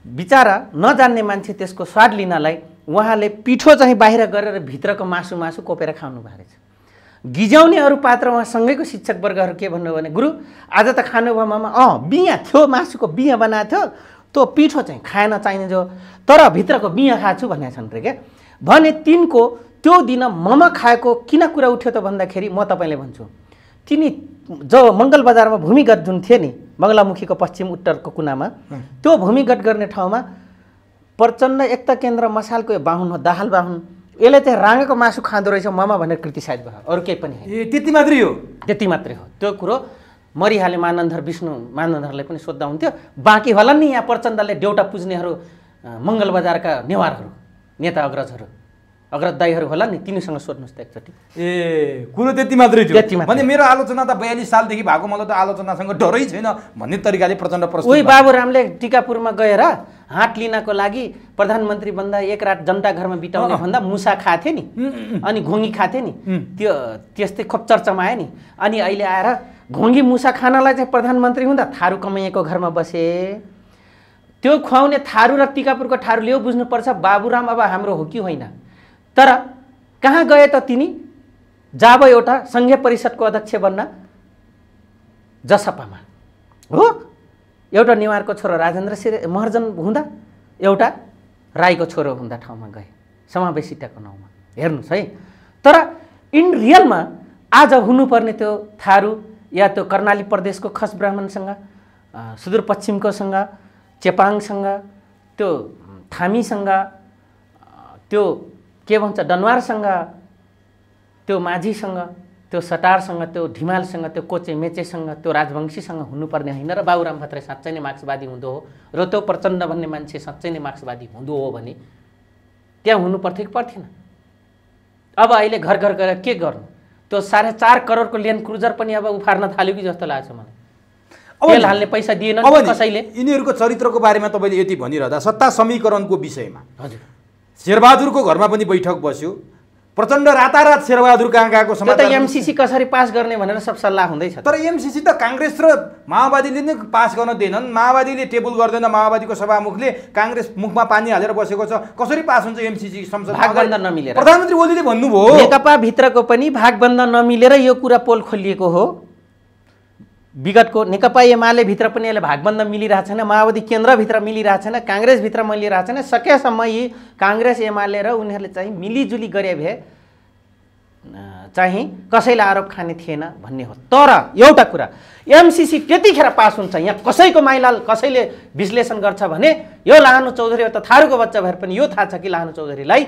बिचारा नजान्ने मान्छे त्यसको स्वाद लिनलाई उहाँले पिठो चाहिँ बाहिर गरेर भित्रको मासु कोपेर खानु भएको रहेछ। गिजाउनेहरू पात्र उहाँ सँगैको शिक्षक वर्गहरू के भन्नु भने, गुरु आज त खानुभयो मामा, बिहा थियो, मासुको बिहा बनाएको थियो, त्यो पिठो चाहिँ खाएन चाहिने जो, तर भित्रको बिहा खाएको छु भनेको छन् रे क्या। भने तिनको त्यो दिन ममा खाएको किन कुरा उठ्यो त भन्दाखेरि म तपाईँले भन्छु, तिनी जो मङ्गल बजारमा भूमिगत जुन थियो नि, बङ्गलामुखीको पश्चिम उत्तरको कुनामा, त्यो भूमिगत गर्ने ठाउँमा प्रचण्ड एक त केन्द्र मसालको बाहुन हो, दाहाल बाहुन, यसले चाहिँ राँगेको मासु खाँदो रहेछ मामा भनेर क्रिटिसाइज भयो। अरू केही पनि होइन। त्यति मात्रै हो? त्यति मात्रै हो। त्यो कुरो मरिहाले मानन्धर विष्णु मानन्धरलाई पनि सोद्धा हुन्थ्यो। बाँकी होला नि यहाँ प्रचण्डले देउटा पुज्नेहरू, मङ्गल बजारका नेवारहरू, नेता अग्रजहरू, अग्रज दाईहरू होला नि, तिनीसँग सोध्नुहोस् त एकचोटि। कुरो त्यति मात्रै थियो भने मेरो आलोचना त 42 सालदेखि भएको, मलाई त आलोचनासँग डरै छैन भन्ने तरिकाले प्रचण्ड प्रश्न। उही बाबुरामले टिकापुरमा गएर हात लिनको लागि प्रधानमन्त्री भन्दा एक रात जनता घरमा बिताउने भन्दा मुसा खाथे नि, अनि घोङ्गी खाथे नि, त्यो त्यस्तै खोप चर्चामा आयो नि। अनि अहिले आएर घोङ्गी मुसा खानलाई चाहिँ प्रधानमन्त्री हुँदा थारू कमैयाको घरमा बसे। त्यो खुवाउने थारू र टिकापुरको थारूले यो बुझ्नुपर्छ बाबुराम अब हाम्रो हो कि होइन। तर कहाँ गए त तिनी? जाब एउटा सङ्घीय परिषदको अध्यक्ष बन्न जसपामा हो, एउटा नेवारको छोरो राजेन्द्र महर्जन हुँदा, एउटा राईको छोरो हुँदा ठाउँमा गए समावेशिताको नाउँमा। हेर्नुहोस् है। तर इन रियलमा आज हुनुपर्ने त्यो थारू या त्यो कर्णाली प्रदेशको खस ब्राह्मणसँग, सुदूरपश्चिमकोसँग, चेपाङसँग, त्यो थामीसँग, त्यो के भन्छ दनवारसँग, त्यो माझीसँग, त्यो सटारसँग, त्यो ढिमालसँग, त्यो कोचे मेचेसँग, त्यो राजवंशीसँग हुनुपर्ने होइन र बाबुराम भत्तराई साँच्चै नै मार्क्सवादी हुँदो हो र त्यो प्रचण्ड भन्ने मान्छे साँच्चै नै मार्क्सवादी हुँदो हो भने त्यहाँ हुनु पर्थ्यो कि पर्थेन? अब अहिले घर घर गएर के गर्नु? त्यो 4.5 करोडको ल्यान्ड क्रुजर पनि अब उफार्न थाल्यो कि जस्तो लाग्छ मलाई। तेल हाल्ने पैसा दिएन कसैले। यिनीहरूको चरित्रको बारेमा तपाईँले यति भनिरहँदा सत्ता समीकरणको विषयमा हजुर शेरबहादुरको घरमा पनि बैठक बस्यो। प्रचण्ड रातारात शेरबहादुर कहाँ गएको समाचार, एमसीसी कसरी पास गर्ने भनेर सब सल्लाह हुँदैछ। तर एमसीसी त काङ्ग्रेस र माओवादीले नै पास गर्न दिएनन्। माओवादीले टेबल गर्दैन, माओवादीको सभामुखले, काङ्ग्रेस मुखमा पानी हालेर बसेको छ। कसरी पास हुन्छ एमसीसी? संसदमा भागबन्द नमिलेर प्रधानमन्त्री ओलीले भन्नुभयो। नेकपा भित्रको पनि भागबन्द नमिलेर यो कुरा पोल खोलिएको हो। विगतको नेकपा एमाले भित्र पनि यसले भागबन्द मिलिरहेको छैन, माओवादी केन्द्रभित्र मिलिरहेको छैन, काङ्ग्रेसभित्र मिलिरहेको छैन। सकेसम्म यी काङ्ग्रेस एमाले र उनीहरूले चाहिँ मिलिजुली गरे भए चाहिँ कसैलाई आरोप खाने थिएन भन्ने हो। तर एउटा कुरा, एमसीसी त्यतिखेर पास हुन्छ, यहाँ कसैको माइलाल कसैले विश्लेषण गर्छ भने यो लाहनु चौधरी त थारूको बच्चा भएर पनि यो थाहा छ कि लाहनु चौधरीलाई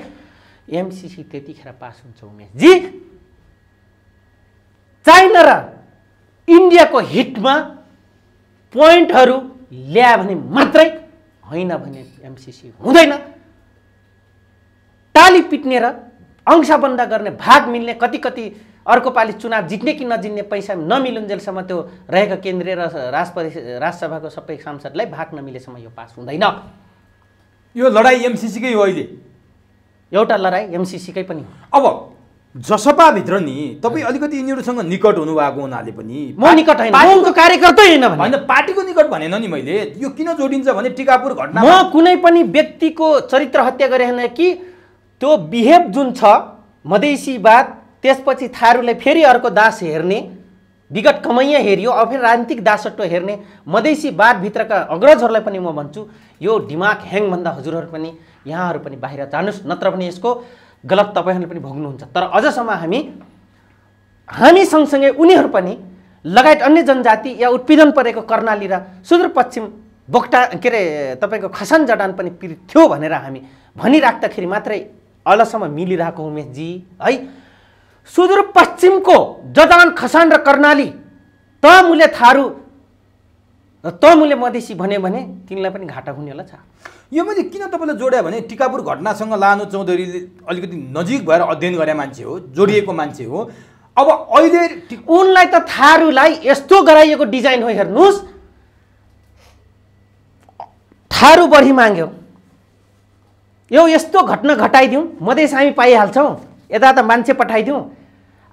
एमसीसी त्यतिखेर पास हुन्छ। उमेशजी चाइना र इन्डियाको हिटमा पोइन्टहरू ल्यायो भने मात्रै, होइन भने एमसिसी हुँदैन। टाली पिट्ने र अंशबन्द गर्ने, भाग मिल्ने, कति कति अर्को पालि चुनाव जित्ने कि नजित्ने पैसा नमिलुन्जेलसम्म त्यो रहेका केन्द्रीय र राजसभाको सबै सांसदलाई भाग नमिलेसम्म यो पास हुँदैन। यो लडाइँ एमसिसीकै हो अहिले, एउटा लडाइँ एमसिसीकै पनि हो। अब जसपाभित्र नि तपाईँ अलिकति यिनीहरूसँग निकट हुनुभएको हुनाले पनि, म निकट होइन, उनको कार्यकर्ता होइन भने होइन, पार्टीको निकट भनेन नि मैले। यो किन जोडिन्छ भने टिकापुर घटना, म कुनै पनि व्यक्तिको चरित्र हत्या गरे होइन कि त्यो बिहेभ जुन छ मधेसीवाद, त्यसपछि थारूलाई फेरि अर्को दास हेर्ने, विगत कमैया हेरियो, अब फेरि राजनीतिक दासत्व हेर्ने मधेसीवादभित्रका अग्रजहरूलाई पनि म भन्छु यो दिमाग ह्याङभन्दा हजुरहरू पनि यहाँहरू पनि बाहिर जानुहोस्, नत्र भने यसको गलत तपाईँहरूले पनि भोग्नुहुन्छ। तर अझसम्म हामी सँगसँगै उनीहरू पनि लगायत अन्य जनजाति या उत्पीडन परेको कर्णाली र सुदूरपश्चिम बोक्टा के अरे तपाईँको खसान जडान पनि पीडित थियो भनेर हामी भनिराख्दाखेरि मात्रै अहिलेसम्म मिलिरहेको उमेशजी है। सुदूरपश्चिमको जडान, खसान र कर्णाली तमुले थारू र तमुले मधेसी भन्यो भने तिनलाई पनि घाटा हुने होला छ। यो मैले किन तपाईँलाई जोड्यो भने टिकापुर घटनासँग लानु चौधरीले अलिकति नजिक भएर अध्ययन गरे मान्छे हो, जोडिएको मान्छे हो। अब अहिले उनलाई त थारूलाई यस्तो गराइएको डिजाइन हो, हेर्नुहोस्, थारू बढी माग्यो, यो यस्तो घटना घटाइदिउँ, मधेस हामी पाइहाल्छौँ, यता त मान्छे पठाइदिउँ,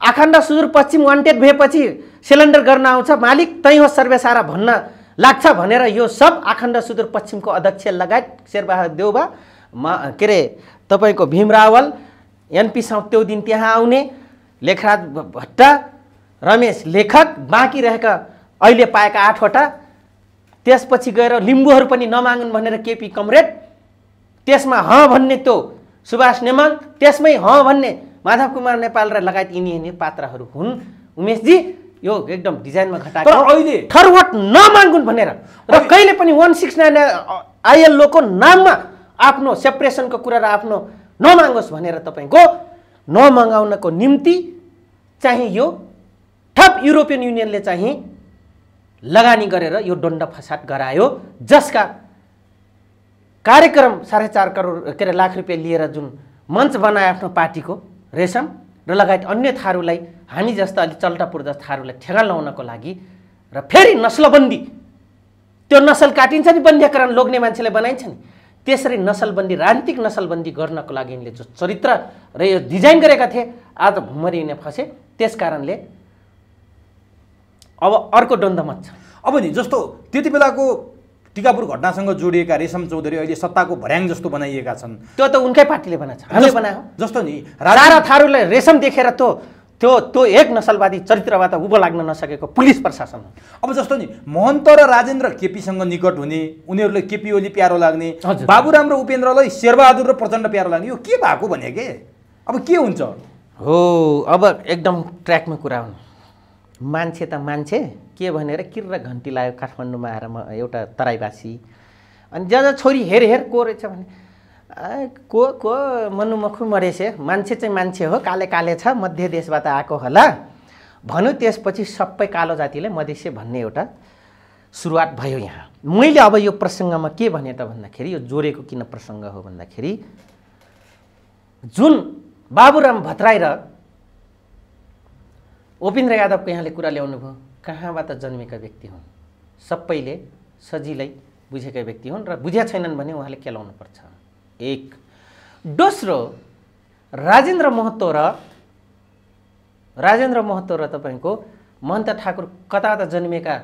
आखण्ड सुदूरपश्चिम वान्टेड भएपछि सिलिन्डर गर्न आउँछ मालिक, तै हो सर्वेसारा भन्न लाग्छ भनेर यो सब आखण्ड सुदूरपश्चिमको अध्यक्ष लगायत शेरबहादुर देउबा के अरे तपाईँको भीम रावल, एनपी साउथ त्यो दिन त्यहाँ आउने, लेखराज भट्टा, रमेश लेखक, बाँकी रहेका अहिले पाएका 8वटा, त्यसपछि गएर लिम्बूहरू पनि नमागुन् भनेर केपी कमरेड, त्यसमा भन्ने त्यो सुभाष नेमाङ, त्यसमै भन्ने माधव कुमार नेपाल र लगायत यिनी पात्रहरू हुन्। उमेशजी यो एकदम डिजाइनमा घटाएको, तर अहिले थरवट नमागुन् भनेर र कहिले पनि 169 आइएलओको नाममा आफ्नो सेपरेसनको कुरा र आफ्नो नमागोस् भनेर तपाईँको नमगाउनको निम्ति चाहिँ यो थप युरोपियन युनियनले चाहिँ लगानी गरेर यो दण्ड फसाद गरायो, जसका कार्यक्रम 4.5 करोड के अरे लाख रुपियाँ लिएर जुन मञ्च बनायो आफ्नो पार्टीको रेशम र लगायत अन्य थारूलाई, हामी जस्ता अलि चल्टा पूर्जा थारूलाई ठेगान लगाउनको लागि र फेरि नस्लबन्दी, त्यो नसल काटिन्छ नि, बन्ध्याकरण लोग्ने मान्छेलाई बनाइन्छ नि, त्यसरी नसलबन्दी, राजनीतिक नसलबन्दी गर्नको लागि यिनले जो चरित्र र यो डिजाइन गरेका थिए, आज भुमरिने फसे। त्यस कारणले अब अर्को द्वन्द्व मच्छ। अब नि जस्तो त्यति बेलाको टिकापुर घटनासँग जोडिएका रेशम चौधरी अहिले सत्ताको भर्याङ जस्तो बनाइएका छन्। त्यो त उनकै पार्टीले बनाएको छ, हामीले बनायो जस्तो नि। राजा थारूलाई रेशम देखेर त्यो एक नसलवादी चरित्रबाट उभो लाग्न नसकेको पुलिस प्रशासन हो। अब जस्तो नि महन्त र राजेन्द्र केपीसँग निकट हुने, उनीहरूलाई केपी ओली प्यारो लाग्ने, बाबुराम र उपेन्द्रलाई शेरबहादुर र प्रचण्ड प्यारो लाग्ने, यो के भएको भने के अब के हुन्छ हो। अब एकदम ट्र्याकमा कुरा हुनु, मान्छे त मान्छे के भनेर किर्र घन्टी लाग्यो काठमाडौँमा आएर म एउटा तराईवासी, अनि जहाँ छोरी हेर को रहेछ भने को मनुमखु मरेछ, मान्छे चाहिँ मान्छे हो, काले काले छ, मध्य देशबाट आएको होला भन्यो। त्यसपछि सबै कालो जातिले मधेसी भन्ने एउटा सुरुवात भयो यहाँ। मैले अब यो प्रसङ्गमा के भने त भन्दाखेरि, यो जोडेको किन प्रसङ्ग हो भन्दाखेरि, जुन बाबुराम भट्टराई र उपेन्द्र यादवको यहाँले कुरा ल्याउनु भयो, कहाँबाट जन्मेका व्यक्ति हुन्, सबैले सजिलै बुझेका व्यक्ति हुन् र बुझेका छैनन् भने उहाँले केलाउनु पर्छ। एक दोस्रो, राजेन्द्र महतो र तपाईँको महन्त ठाकुर कता जन्मेका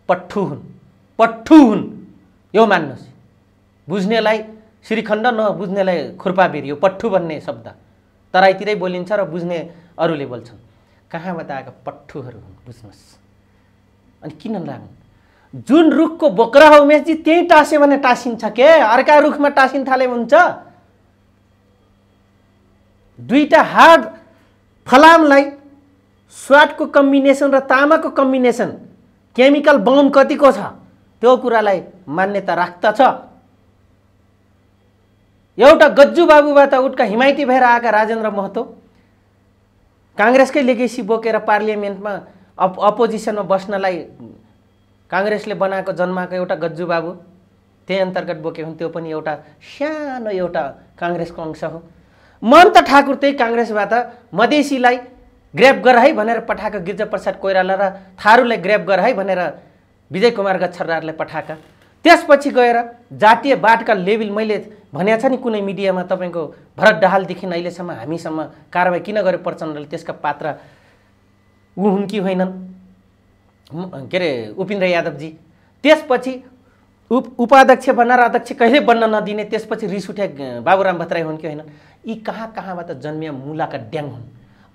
पट्ठु हुन्, यो मान्नुहोस्। बुझ्नेलाई श्रीखण्ड, नबुझ्नेलाई खुर्पाबेरी, यो पट्ठु भन्ने शब्द तराईतिरै बोलिन्छ र बुझ्ने अरूले बोल्छन्। कहाँबाट आएका पट्ठुहरू हुन् बुझ्नुहोस्। अनि किन लाग्नु, जुन रुखको बोक्रा हो उमेशजी त्यही टाँस्यो भने टाँसिन्छ के, अर्का रुखमा टाँसिन थाले हुन्छ। दुईटा हार्ड फलामलाई स्वाटको कम्बिनेसन र तामाको कम्बिनेसन, केमिकल बम कतिको छ त्यो कुरालाई मान्यता राख्दछ। एउटा गज्जु बाबुबाट उठका हिमायती भएर आएका राजेन्द्र महतो काङ्ग्रेसकै लेगेसी बोकेर पार्लियामेन्टमा अपोजिसनमा बस्नलाई काङ्ग्रेसले बनाएको जन्माएको एउटा गज्जु बाबु त्यही अन्तर्गत बोकेको त्यो पनि एउटा सानो एउटा काङ्ग्रेसको अंश हो। महन्त ठाकुर त्यही काङ्ग्रेसबाट मधेसीलाई ग्रेप गर है भनेर पठाएको गिरिजाप्रसाद कोइराला र थारूलाई ग्रेप गर है भनेर विजय कुमार गच्छरदारलाई पठाएका। त्यसपछि गएर जातीय बाटका लेभल मैले भनेको छ नि कुनै मिडियामा तपाईँको भरत दाहालदेखि अहिलेसम्म हामीसम्म कारबाही किन गरे प्रचण्डले त्यसका पात्र ऊ हुन् कि होइनन् के अरे उपेन्द्र यादवजी। त्यसपछि उपाध्यक्ष बनाएर अध्यक्ष कहिले बन्न नदिने त्यसपछि रिस उठे बाबुराम भट्टराई हुन् कि होइनन्। यी कहाँबाट जन्मिया मुलाका ड्याङ हुन्।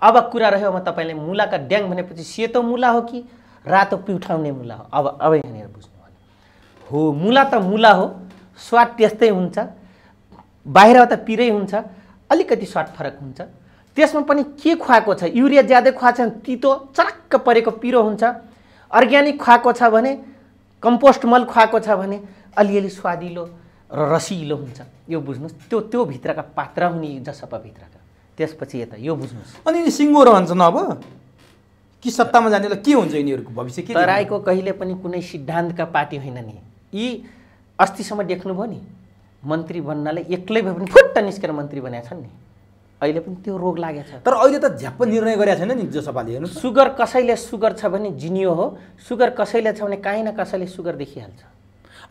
अब कुरा रह्यो म तपाईँले मुलाका ड्याङ भनेपछि सेतो मुला हो कि रातो पिउठाउने मुला हो। अब यहाँनिर बुझ्नु हो मुला त मुला हो स्वाद त्यस्तै हुन्छ बाहिर त पिरै हुन्छ अलिकति स्वाद फरक हुन्छ। त्यसमा पनि के खुवाएको छ युरिया ज्यादै खुवाएको छ तितो चरक्क परेको पिरो हुन्छ अर्ग्यानिक खुवाएको छ भने कम्पोस्ट मल खुवाएको छ भने अलिअलि स्वादिलो र रसिलो हुन्छ। यो बुझ्नुहोस् त्यो भित्रका पात्र हुने जसपा भित्रका। त्यसपछि यता यो बुझ्नुहोस्। अनि सिङ्गो रहन्छन् अब कि सत्तामा जानेलाई के हुन्छ यिनीहरूको भविष्य के? तराईको कहिले पनि कुनै सिद्धान्तका पार्टी होइन नि। यी अस्तिसम्म देख्नुभयो नि मन्त्री बन्नलाई एक्लै भए पनि फुट्ट निस्केर मन्त्री बनेका छन् नि। अहिले पनि त्यो रोग लागेको छ। तर अहिले त झ्याप्प निर्णय गरेका छैन नि जसपाले। हेर्नु सुगर कसैले सुगर छ भने जिनियो हो सुगर कसैले छ भने काहीँ न कसैले सुगर देखिहाल्छ।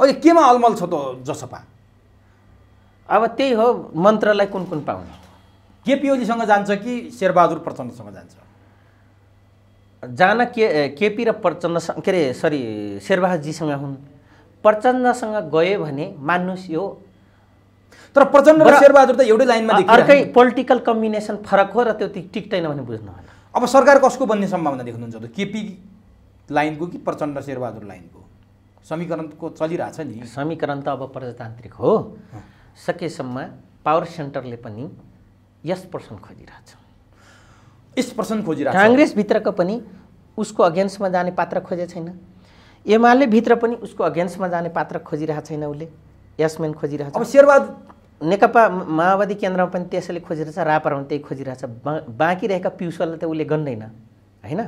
अहिले केमा अलमल छ त जसपा? अब त्यही हो मन्त्रलाई कुन कुन पाउने। केपी ओलीसँग जान्छ कि शेरबहादुर प्रचण्डसँग जान्छ? जान केपी र प्रचण्डसँग के अरे सरी शेरबहादुरजीसँग हुन्। प्रचण्डसँग गयो भने मान्नुहोस् यो तर प्रचण्ड र शेरबहादुर त एउटै लाइनमा देखिन्छ। अर्कै पोलिटिकल कम्बिनेसन फरक हो र त्यो टिक्दैन भने बुझ्नु होला। अब सरकार कसको बन्ने सम्भावना देख्नुहुन्छ त? केपी लाइनको कि प्रचण्ड र शेरबहादुर लाइनको? समीकरणको चलिरहेछ नि। समीकरण त अब प्रजातान्त्रिक हो सकेसम्म पावर सेन्टरले पनि यस पर्सन खोजिरहेछ। यस पर्सन खोजिरहेछ। काङ्ग्रेसभित्रको पनि उसको अगेन्स्टमा जाने पात्र खोजेको छैन। एमाले भित्र पनि उसको अगेन्स्टमा जाने पात्र खोजिरहेको छैन। उसले यसमेन खोजिरहेछ। अब शेरबहादुर नेकपा माओवादी केन्द्रमा पनि त्यसैले खोजिरहेछ रापरमा त्यही खोजिरहेछ। बाँकी रहेका पिउसोलाई त उसले गन्दैन होइन।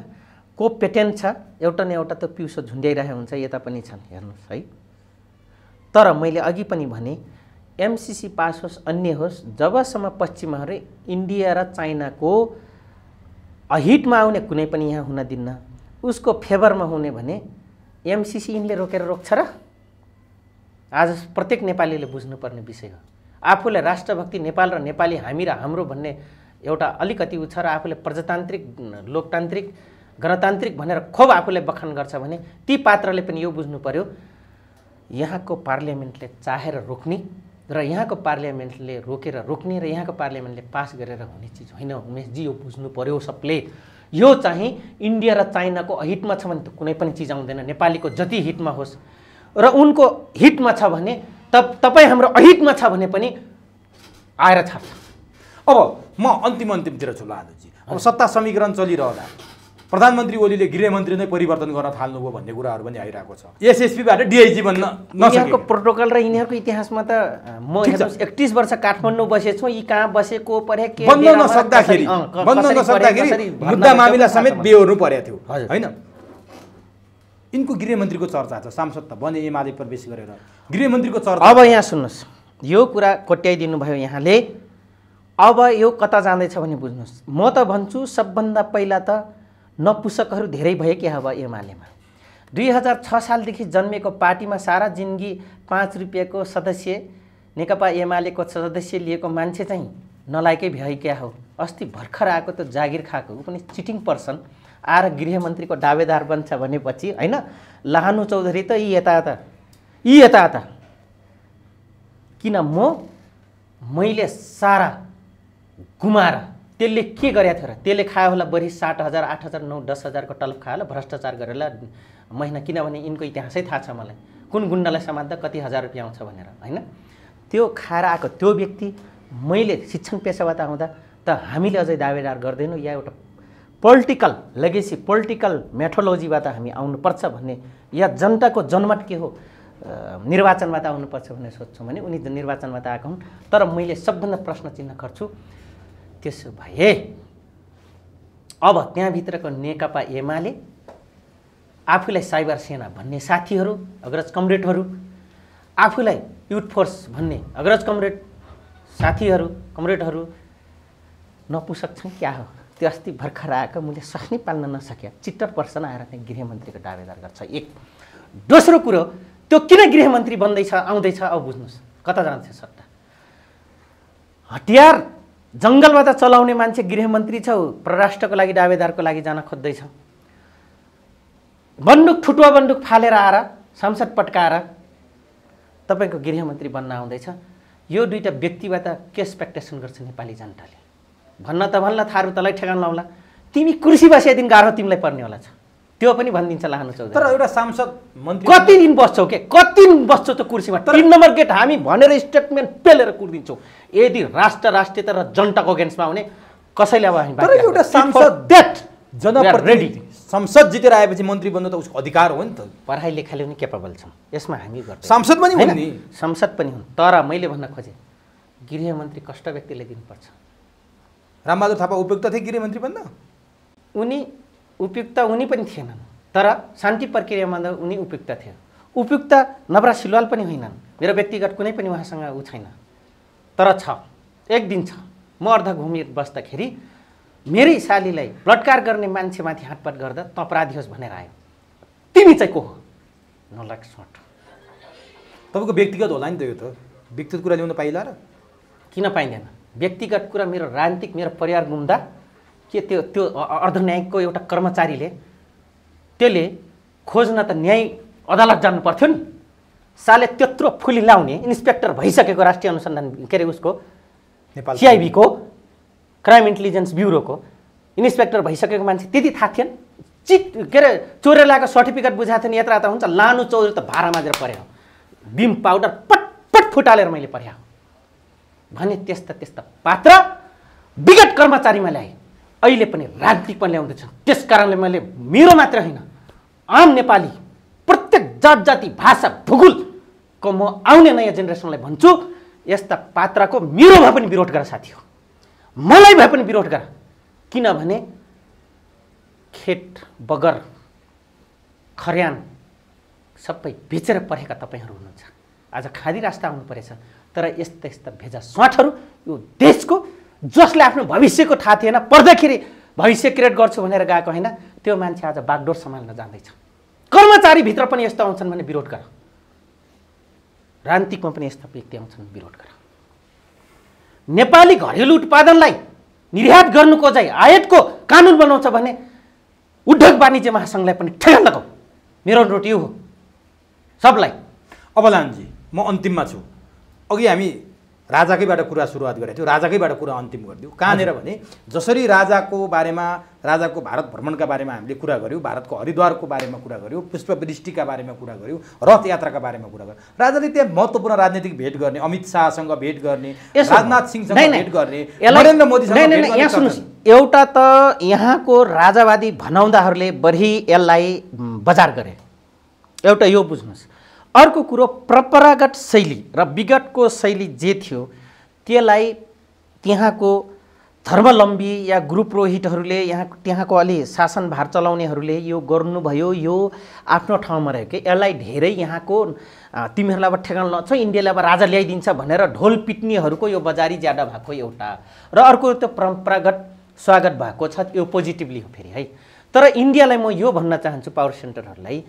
को पेटेन्ट छ एउटा न एउटा त पिउसो झुन्ड्याइरहेको हुन्छ। यता पनि छन् हेर्नुहोस् है। तर मैले अघि पनि भने एमसिसी पास होस् अन्य होस् जबसम्म पश्चिमाहरू इन्डिया र चाइनाको अहिटमा आउने कुनै पनि यहाँ हुन दिन्न। उसको फेभरमा हुने भने एमसिसी यिनले रोकेर रोक्छ र? आज प्रत्येक नेपालीले बुझ्नुपर्ने विषय हो। आफूले राष्ट्रभक्ति नेपाल र नेपाली हामी र हाम्रो भन्ने एउटा अलिकति उ छ र आफूले प्रजातान्त्रिक लोकतान्त्रिक गणतान्त्रिक भनेर खुब आफूले बखान गर्छ भने ती पात्रले पनि यो बुझ्नु पर्यो यहाँको पार्लियामेन्टले चाहेर रोक्ने र यहाँको पार्लियामेन्टले रोकेर रोक्ने र यहाँको पार्लियामेन्टले पास गरेर हुने चिज होइन। उमेशजी यो बुझ्नु पर्यो सबले। यो चाहिँ इन्डिया र चाइनाको हिटमा छ भने त कुनै पनि चिज आउँदैन। नेपालीको जति हिटमा होस् र उनको हिटमा छ भने तपाईँ हाम्रो अहिटमा छ भने पनि आएर छाड्छ। अब म अन्तिमतिर छु लालजी। अब सत्ता समीकरण चलिरहँदा प्रधानमन्त्री ओलीले गृहमन्त्री नै परिवर्तन गर्न थाल्नुभयो भन्ने कुराहरू पनि आइरहेको छ। एसएसपीबाट डिआइजी बन्न यिनीहरूको प्रोटोकल र यिनीहरूको इतिहासमा त म 31 वर्ष काठमाडौँ बसेको छु। यी कहाँ बसेको परे के बन्न नसक्दाखेरि मुद्दा मामिला समेत बेहोर्नु परेको थियो होइन। यिनको गृहमन्त्रीको चर्चा छ। सांसद त बने एमाले प्रवेश गरेर गृहमन्त्रीको चर्चा। अब यहाँ सुन्नुहोस् यो कुरा कोट्याइदिनु भयो यहाँले। अब यो कता जाँदैछ भने बुझ्नुहोस्। म त भन्छु सबभन्दा पहिला त नपुसकहरू धेरै भए क्या अब एमालेमा। 2006 सालदेखि जन्मेको पार्टीमा सारा जिन्दगी 5 रुपियाँको सदस्य नेकपा एमालेको सदस्य लिएको मान्छे चाहिँ नलायकै भए क्या हो। अस्ति भर्खर आएको त जागिर खाएको ऊ पनि चिटिङ पर्सन आएर गृहमन्त्रीको दावेदार बन्छ भनेपछि होइन। लाहानु चौधरी त यी यता किन मैले सारा घुमाएर त्यसले के गरेको थियो र त्यसले खायो होला बढी 60,000 8,000 9 10,000 को तलब खायो होला भ्रष्टाचार गरेर महिना। किनभने यिनको इतिहासै थाहा छ मलाई कुन गुण्डालाई समात्दा कति हजार रुपियाँ आउँछ भनेर होइन। त्यो खाएर आएको त्यो व्यक्ति मैले शिक्षण पेसाबाट आउँदा त हामीले अझै दावेदार गर्दैनौँ या एउटा पोलिटिकल लेगेसी पोलिटिकल मेथोलोजीबाट हामी आउनुपर्छ भन्ने या जनताको जनमत के हो निर्वाचनबाट आउनुपर्छ भन्ने सोध्छौँ भने उनी निर्वाचनबाट आएको हुन्। तर मैले सबभन्दा प्रश्न चिन्ह गर्छु त्यसो भए अब त्यहाँभित्रको नेकपा एमाले आफूलाई साइबर सेना भन्ने साथीहरू अग्रज कमरेडहरू, आफूलाई युथ फोर्स भन्ने अग्रज कमरेड साथीहरू कमरेडहरू नपुसक छन् क्या हो? त्यो अस्ति भर्खर आएको मैले सक्नै पाल्न नसक्या चिट्टर पर्सन आएर त्यहाँ गृहमन्त्रीको दावेदार गर्छ। एक दोस्रो कुरो, त्यो किन गृहमन्त्री बन्दैछ आउँदैछ अब बुझ्नुहोस् कता जान्छ सट्टा। हतियार जङ्गलबाट चलाउने मान्छे गृहमन्त्री छ, परराष्ट्रको लागि दावेदारको लागि जान खोज्दैछ। बन्दुक ठुटुवा बन्दुक फालेर आएर संसद पट्काएर तपाईँको गृहमन्त्री बन्न आउँदैछ। यो दुईटा व्यक्तिबाट के एक्सपेक्टेसन गर्छ नेपाली जनताले? भन्न त भन्न थारू तँलाई ठेगान लाउला, तिमी कुर्सी बसे दिन गाह्रो तिमीलाई पर्नेवाला छ, त्यो पनि भनिदिन्छ लानु चौधरी। तर एउटा सांसद मन्त्री कति दिन बस्छौ के? कति दिन बस्छौ त्यो कुर्सीमा? 3 नम्बर गेट हामी भनेर स्टेटमेन्ट पेलेर कुर्दिन्छौ। यदि राष्ट्रियता र जनताको अगेन्स्टमा आउने कसैले अब हामी तर एउटा सांसद जनप्रतिनिधि संसद जितेर आएपछि मन्त्री बन्नु त उसको अधिकार हो नि त। पढाइ लेखाले पनि क्यापेबल छौँ, यसमा हामी गर्छौँ। सांसद पनि हुन् नि, संसद पनि हुन्, तर मैले भन्न खोजेँ गृहमन्त्री कष्ट व्यक्तिले दिनुपर्छ। रामबहादुर थापा उपयुक्त थिए गृहमन्त्री बन्न? उनी उपयुक्त उनी पनि थिएनन्, तर शान्ति प्रक्रियामा उनी उपयुक्त थियो। उपयुक्त नवराज सिलवाल पनि होइनन्, मेरो व्यक्तिगत कुनै पनि उहाँसँग ऊ छैन। तर छ, एक दिन छ म अर्ध घुमी बस्दाखेरि मेरै सालीलाई बलात्कार गर्ने मान्छेमाथि हातपात गर्दा त अपराधी होस् भनेर आयो। तिमी चाहिँ को हो? नलाग सोट। तपाईँको व्यक्तिगत होला नि त, यो त व्यक्तिगत कुरा ल्याउन पाइला र? किन पाइँदैन? व्यक्तिगत कुरा मेरो राजनीतिक मेरो परिवार गुम्दा के त्यो अर्धन्यायिकको एउटा कर्मचारीले त्यसले खोज्न त न्याय अदालत जानु पर्थ्यो नि। साले त्यत्रो फुली लाउने इन्सपेक्टर भइसकेको राष्ट्रिय अनुसन्धान के अरे उसको नेपाल सिआइबीको क्राइम इन्टेलिजेन्स ब्युरोको इन्सपेक्टर भइसकेको मान्छे त्यति थाहा थिएन? के अरे चोरेर ल्याएको सर्टिफिकेट बुझाएको थियो नि, यत्रा त हुन्छ। लानु चौधरी त भाडा माझेर पर्यो, बिम पाउडर पटपट फुटालेर मैले पर्याएको भने त्यस्ता त्यस्ता पात्र विगत कर्मचारीमा ल्याएँ, अहिले पनि राजनीतिकमा ल्याउँदैछ। त्यस कारणले मैले मेरो मात्र होइन आम नेपाली प्रत्येक जात जाति भाषा भूगोलको म आउने नयाँ जेनेरेसनलाई भन्छु, यस्ता पात्रको मेरो भए पनि विरोध गर साथी हो, मलाई भए पनि विरोध गर। किनभने खेत बगर खर्यान सबै बेचेर परेका तपाईँहरू हुनुहुन्छ। आज खादी रास्ता आउनु परेछ, तर यस्ता यस्ता भेजा स्वाटहरू यो देशको जसले आफ्नो भविष्यको थाहा थिएन, पर्दाखेरि भविष्य क्रिएट गर्छु भनेर गएको होइन, त्यो मान्छे आज बागडोर सम्हाल्न जाँदैछ। कर्मचारीभित्र पनि यस्तो आउँछन् भने विरोध गर, राजनीतिकमा पनि यस्ता व्यक्ति आउँछन् विरोध गर। नेपाली घरेलु उत्पादनलाई निर्यात गर्नुको चाहिँ आयातको कानुन बनाउँछ भने उद्योग वाणिज्य महासङ्घलाई पनि ठेगान लगाऊ। मेरो अनुरोध यो हो सबलाई। अब लानजी म अन्तिममा छु। अघि हामी राजाकैबाट कुरा सुरुवात गरेको थियौँ, राजाकैबाट कुरा अन्तिम गरिदिउँ। कहाँनिर भने जसरी राजाको बारेमा, राजाको भारत भ्रमणका बारेमा हामीले कुरा गऱ्यौँ, भारतको हरिद्वारको बारेमा कुरा गऱ्यौँ, पुष्पवृष्टिका बारेमा कुरा गऱ्यौँ, रथ यात्राका बारेमा कुरा गऱ्यौँ। राजाले त्यहाँ महत्त्वपूर्ण राजनीतिक भेट गर्ने, अमित शाहसँग भेट गर्ने, राजनाथ सिंहसँग भेट गर्ने, नरेन्द्र मोदीसँग भेट गर्ने। यहाँ सुन्नुहोस्, एउटा त यहाँको राजावादी भनाउँदाहरूले बढी यसलाई बजार गरे, एउटा यो बुझ्नुहोस्। अर्को कुरो परम्परागत शैली र विगतको शैली जे थियो त्यसलाई त्यहाँको धर्मावलम्बी या गुरुपुरोहितहरूले त्यहाँको अलि शासन भार चलाउनेहरूले यो गर्नुभयो, यो आफ्नो ठाउँमा रह्यो कि यसलाई धेरै यहाँको तिमीहरूलाई अब ठेगान लाउँछ, इन्डियाले अब राजा ल्याइदिन्छ भनेर ढोल पिट्नेहरूको यो बजारी ज्यादा भएको एउटा, र अर्को त्यो परम्परागत स्वागत भएको छ, यो पोजिटिभली हो फेरि है। तर इन्डियालाई म यो भन्न चाहन्छु पावर सेन्टरहरूलाई,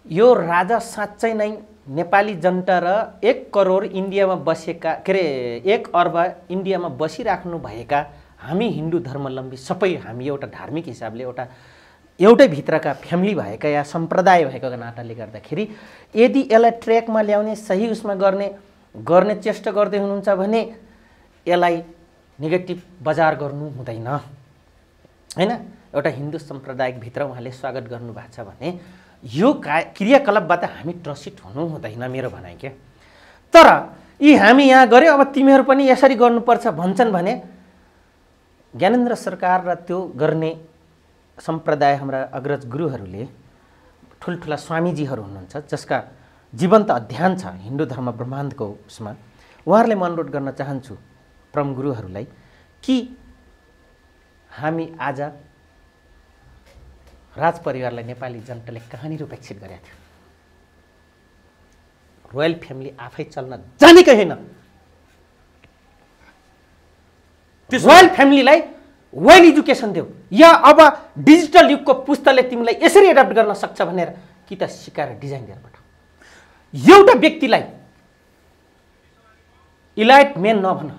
यो राजा साँच्चै नै नेपाली जनता र 1 करोड इन्डियामा बसेका के अरे 1 अर्ब इन्डियामा बसिराख्नु भएका हामी हिन्दू धर्मावलम्बी सबै हामी एउटा धार्मिक हिसाबले एउटै भित्रका फ्यामिली भएका या सम्प्रदाय भएको नाताले गर्दाखेरि यदि यसलाई ट्र्याकमा ल्याउने सही उसमा गर्ने चेष्टा गर्दै हुनुहुन्छ भने यसलाई नेगेटिभ बजार गर्नु हुँदैन हैन। एउटा हिन्दू सम्प्रदायभित्र उहाँले स्वागत गर्नुभएको छ भने यो क्रियाकलापबाट हामी त्रसित हुनु हुँदैन, मेरो भनाइ के। तर यी हामी यहाँ गऱ्यौँ, अब तिमीहरू पनि यसरी गर्नुपर्छ भन्छन् भने ज्ञानेन्द्र सरकार र त्यो गर्ने सम्प्रदाय हाम्रा अग्रज गुरुहरूले ठुल्ठुला स्वामीजीहरू हुनुहुन्छ जसका जीवन्त अध्ययन छ हिन्दू धर्म ब्रह्माण्डको उसमा, उहाँहरूले म अनुरोध गर्न चाहन्छु परम गुरुहरूलाई कि हामी आज राज परिवारलाई नेपाली जनताले कहाँनिर उपेक्षित गरेका थियो। रोयल फ्यामिली आफै चल्न जानेकै होइन। रोयल फ्यामिलीलाई वेल एजुकेसन देऊ, या अब डिजिटल युगको पुस्ताले तिमीलाई यसरी एडप्ट गर्न सक्छ भनेर कि त सिकाएर डिजाइन दिएर पठाऊ। एउटा व्यक्तिलाई इलाइट मेन नभन।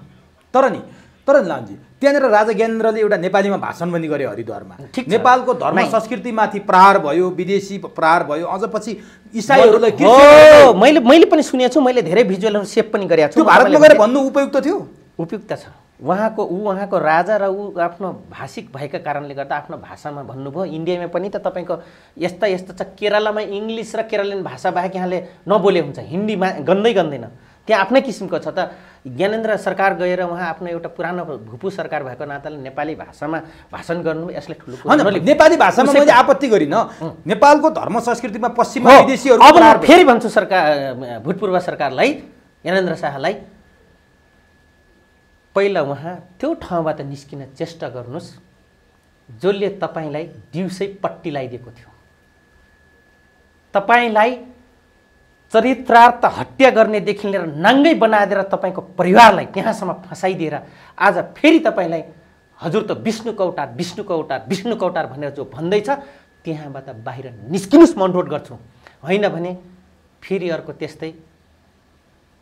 तर नि लालजी, त्यहाँनिर राजा ज्ञानेन्द्रले एउटा नेपालीमा भाषण पनि गरे हरिद्वारमा। नेपालको धर्म संस्कृतिमाथि प्रहार भयो, विदेशी प्रहार भयो, अझ पछि इसाईहरूलाई मैले पनि सुनेको छु, मैले धेरै भिजुअलहरू सेभ पनि गरेको छु। त्यो भारतमा गएर भन्नु उपयुक्त थियो? उपयुक्त छ। उहाँको राजा र ऊ आफ्नो भाषिक भएका कारणले गर्दा आफ्नो भाषामा भन्नुभयो। इन्डियामा पनि त तपाईँको यस्ता छ, केरलामा इङ्ग्लिस र केरलियन भाषा बाहेक यहाँले नबोले हुन्छ, हिन्दीमा गन्दैन। त्यहाँ आफ्नै किसिमको छ। त ज्ञानेन्द्र सरकार गएर उहाँ आफ्नो एउटा पुरानो भूपू सरकार भएको नाताले नेपाली भाषामा भाषण गर्नु यसले ठुलो कुरा। नेपाली भाषामा मैले आपत्ति गरिनँ। नेपालको धर्म संस्कृतिमा पश्चिमा विदेशीहरू अब म फेरि भन्छु सरकार, भूतपूर्व सरकारलाई, ज्ञानेन्द्र शाहलाई, पहिला उहाँ त्यो ठाउँबाट निस्किन चेष्टा गर्नुहोस् जसले तपाईँलाई दिउँसै पट्टी लगाइदिएको थियो, तपाईँलाई चरित्रार्थ हत्या गर्नेदेखि लिएर नाङ्गै बनाएर तपाईँको परिवारलाई त्यहाँसम्म फसाइदिएर आज फेरि तपाईँलाई हजुर त विष्णुको अवतार भनेर जो भन्दैछ त्यहाँबाट बाहिर निस्किनुहोस्, म अनुरोध गर्छु। होइन भने फेरि अर्को त्यस्तै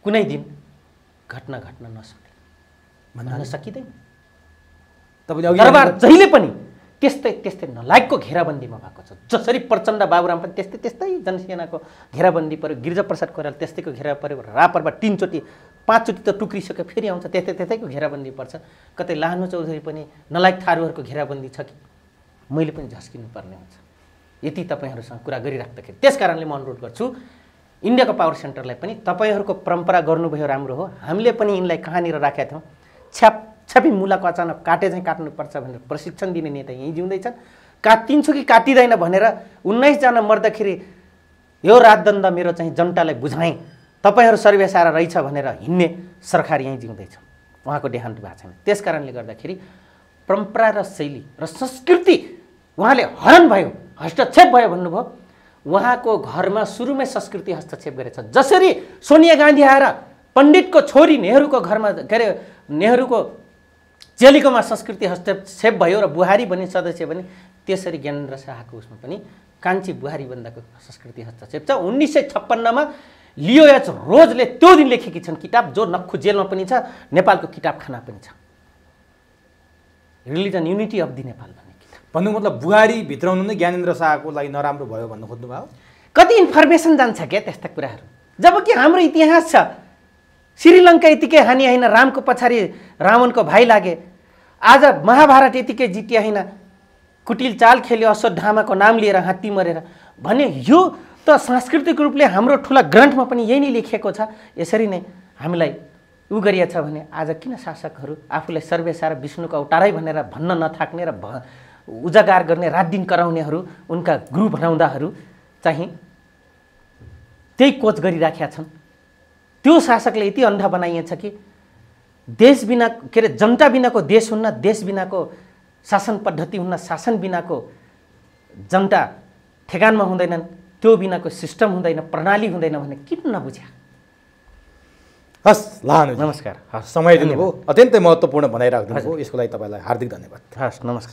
कुनै दिन घटना घट्न नसक्ने भन्न सकिँदैन। दरबार जहिले पनि त्यस्तै नलायकको घेराबन्दीमा भएको छ। जसरी प्रचण्ड बाबुराम पनि त्यस्तै जनसेनाको घेराबन्दी पऱ्यो, गिरिजाप्रसाद कोइराला त्यस्तैको घेरा पऱ्यो, रापरमा 3 चोटि 5 चोटि त टुक्रिसक्यो, फेरि आउँछ त्यस्तैको घेराबन्दी पर्छ। कतै लाहनु चौधरी पनि नलायक थारूहरूको घेराबन्दी छ कि मैले पनि झस्किनु पर्ने हुन्छ यति तपाईँहरूसँग कुरा गरिराख्दाखेरि। त्यस कारणले म अनुरोध गर्छु इन्डियाको पावर सेन्टरलाई पनि तपाईँहरूको परम्परा गर्नुभयो राम्रो हो, हामीले पनि यिनलाई कहाँनिर राखेका थियौँ, छ्यापी मुलाको अचानक काटे चाहिँ काट्नुपर्छ भनेर प्रशिक्षण दिने नेता यहीँ जिउँदैछन्। काटिन्छु कि काटिँदैन भनेर 19 जना मर्दाखेरि यो राजदण्ड मेरो चाहिँ जनतालाई बुझाएँ, तपाईँहरू सर्वेसारा रहेछ भनेर हिँड्ने सरकार यहीँ जिउँदैछ, उहाँको देहान्त भएको छैन। त्यस कारणले गर्दाखेरि परम्परा र शैली र संस्कृति उहाँले हरण भयो, हस्तक्षेप भयो भन्नुभयो। उहाँको घरमा सुरुमै संस्कृति हस्तक्षेप गरेछ। जसरी सोनिया गान्धी आएर पण्डितको छोरी नेहरूको घरमा के अरे नेहरूको चेलीकोमा संस्कृति हस्तक्षेप भयो र बुहारी बने सदस्य बने, त्यसरी ज्ञानेन्द्र शाहको उसमा पनि कान्छी बुहारी बन्दाको संस्कृति हस्तक्षेप छ। 1956 लियो एच रोजले त्यो दिन लेखेकी छन् किताब, जो नक्खु जेलमा पनि छ, नेपालको किताबखाना पनि छ, religion unity of the Nepal भन्ने किताब। भन्नु मतलब बुहारी भित्राउनु नै ज्ञानेन्द्र शाहको लागि नराम्रो भयो भन्नु खोज्नुभयो? कति इन्फर्मेसन जान्छ क्या त्यस्ता कुराहरू, जबकि हाम्रो इतिहास छ। श्रीलङ्का यतिकै हानि होइन, रामको पछाडि रावणको भाइ लागे। आज महाभारत यतिकै जित्या होइन, कुटिल चाल खेल्यो अश्वत्थामाको नाम लिएर हात्ती मरेर भने। यो त सांस्कृतिक रूपले हाम्रो ठुला ग्रन्थमा पनि यही नै लेखिएको छ। यसरी नै हामीलाई उ गरिएछ भने आज किन शासकहरू आफूलाई सर्वेसारा विष्णुको अवतारै भनेर भन्न नथाक्ने र उजागर गर्ने, रात दिन कराउनेहरू, उनका गुरु भनाउँदाहरू चाहिँ त्यही कोच गरिराखेका छन्। त्यो शासकले यति अन्धा बनाइएछ कि देश बिना के अरे जनता बिनाको देश हुन्न, देश बिनाको शासन पद्धति हुन्न, शासन बिनाको जनता ठेगानमा हुँदैनन्, त्यो बिनाको सिस्टम हुँदैन, प्रणाली हुँदैन भन्ने किन नबुझ्या? हस् लानु नमस्कार। समय दिनुभयो, अत्यन्तै महत्त्वपूर्ण भनाइराख्नु भयो, यसको लागि तपाईँलाई हार्दिक धन्यवाद। हस् नमस्कार।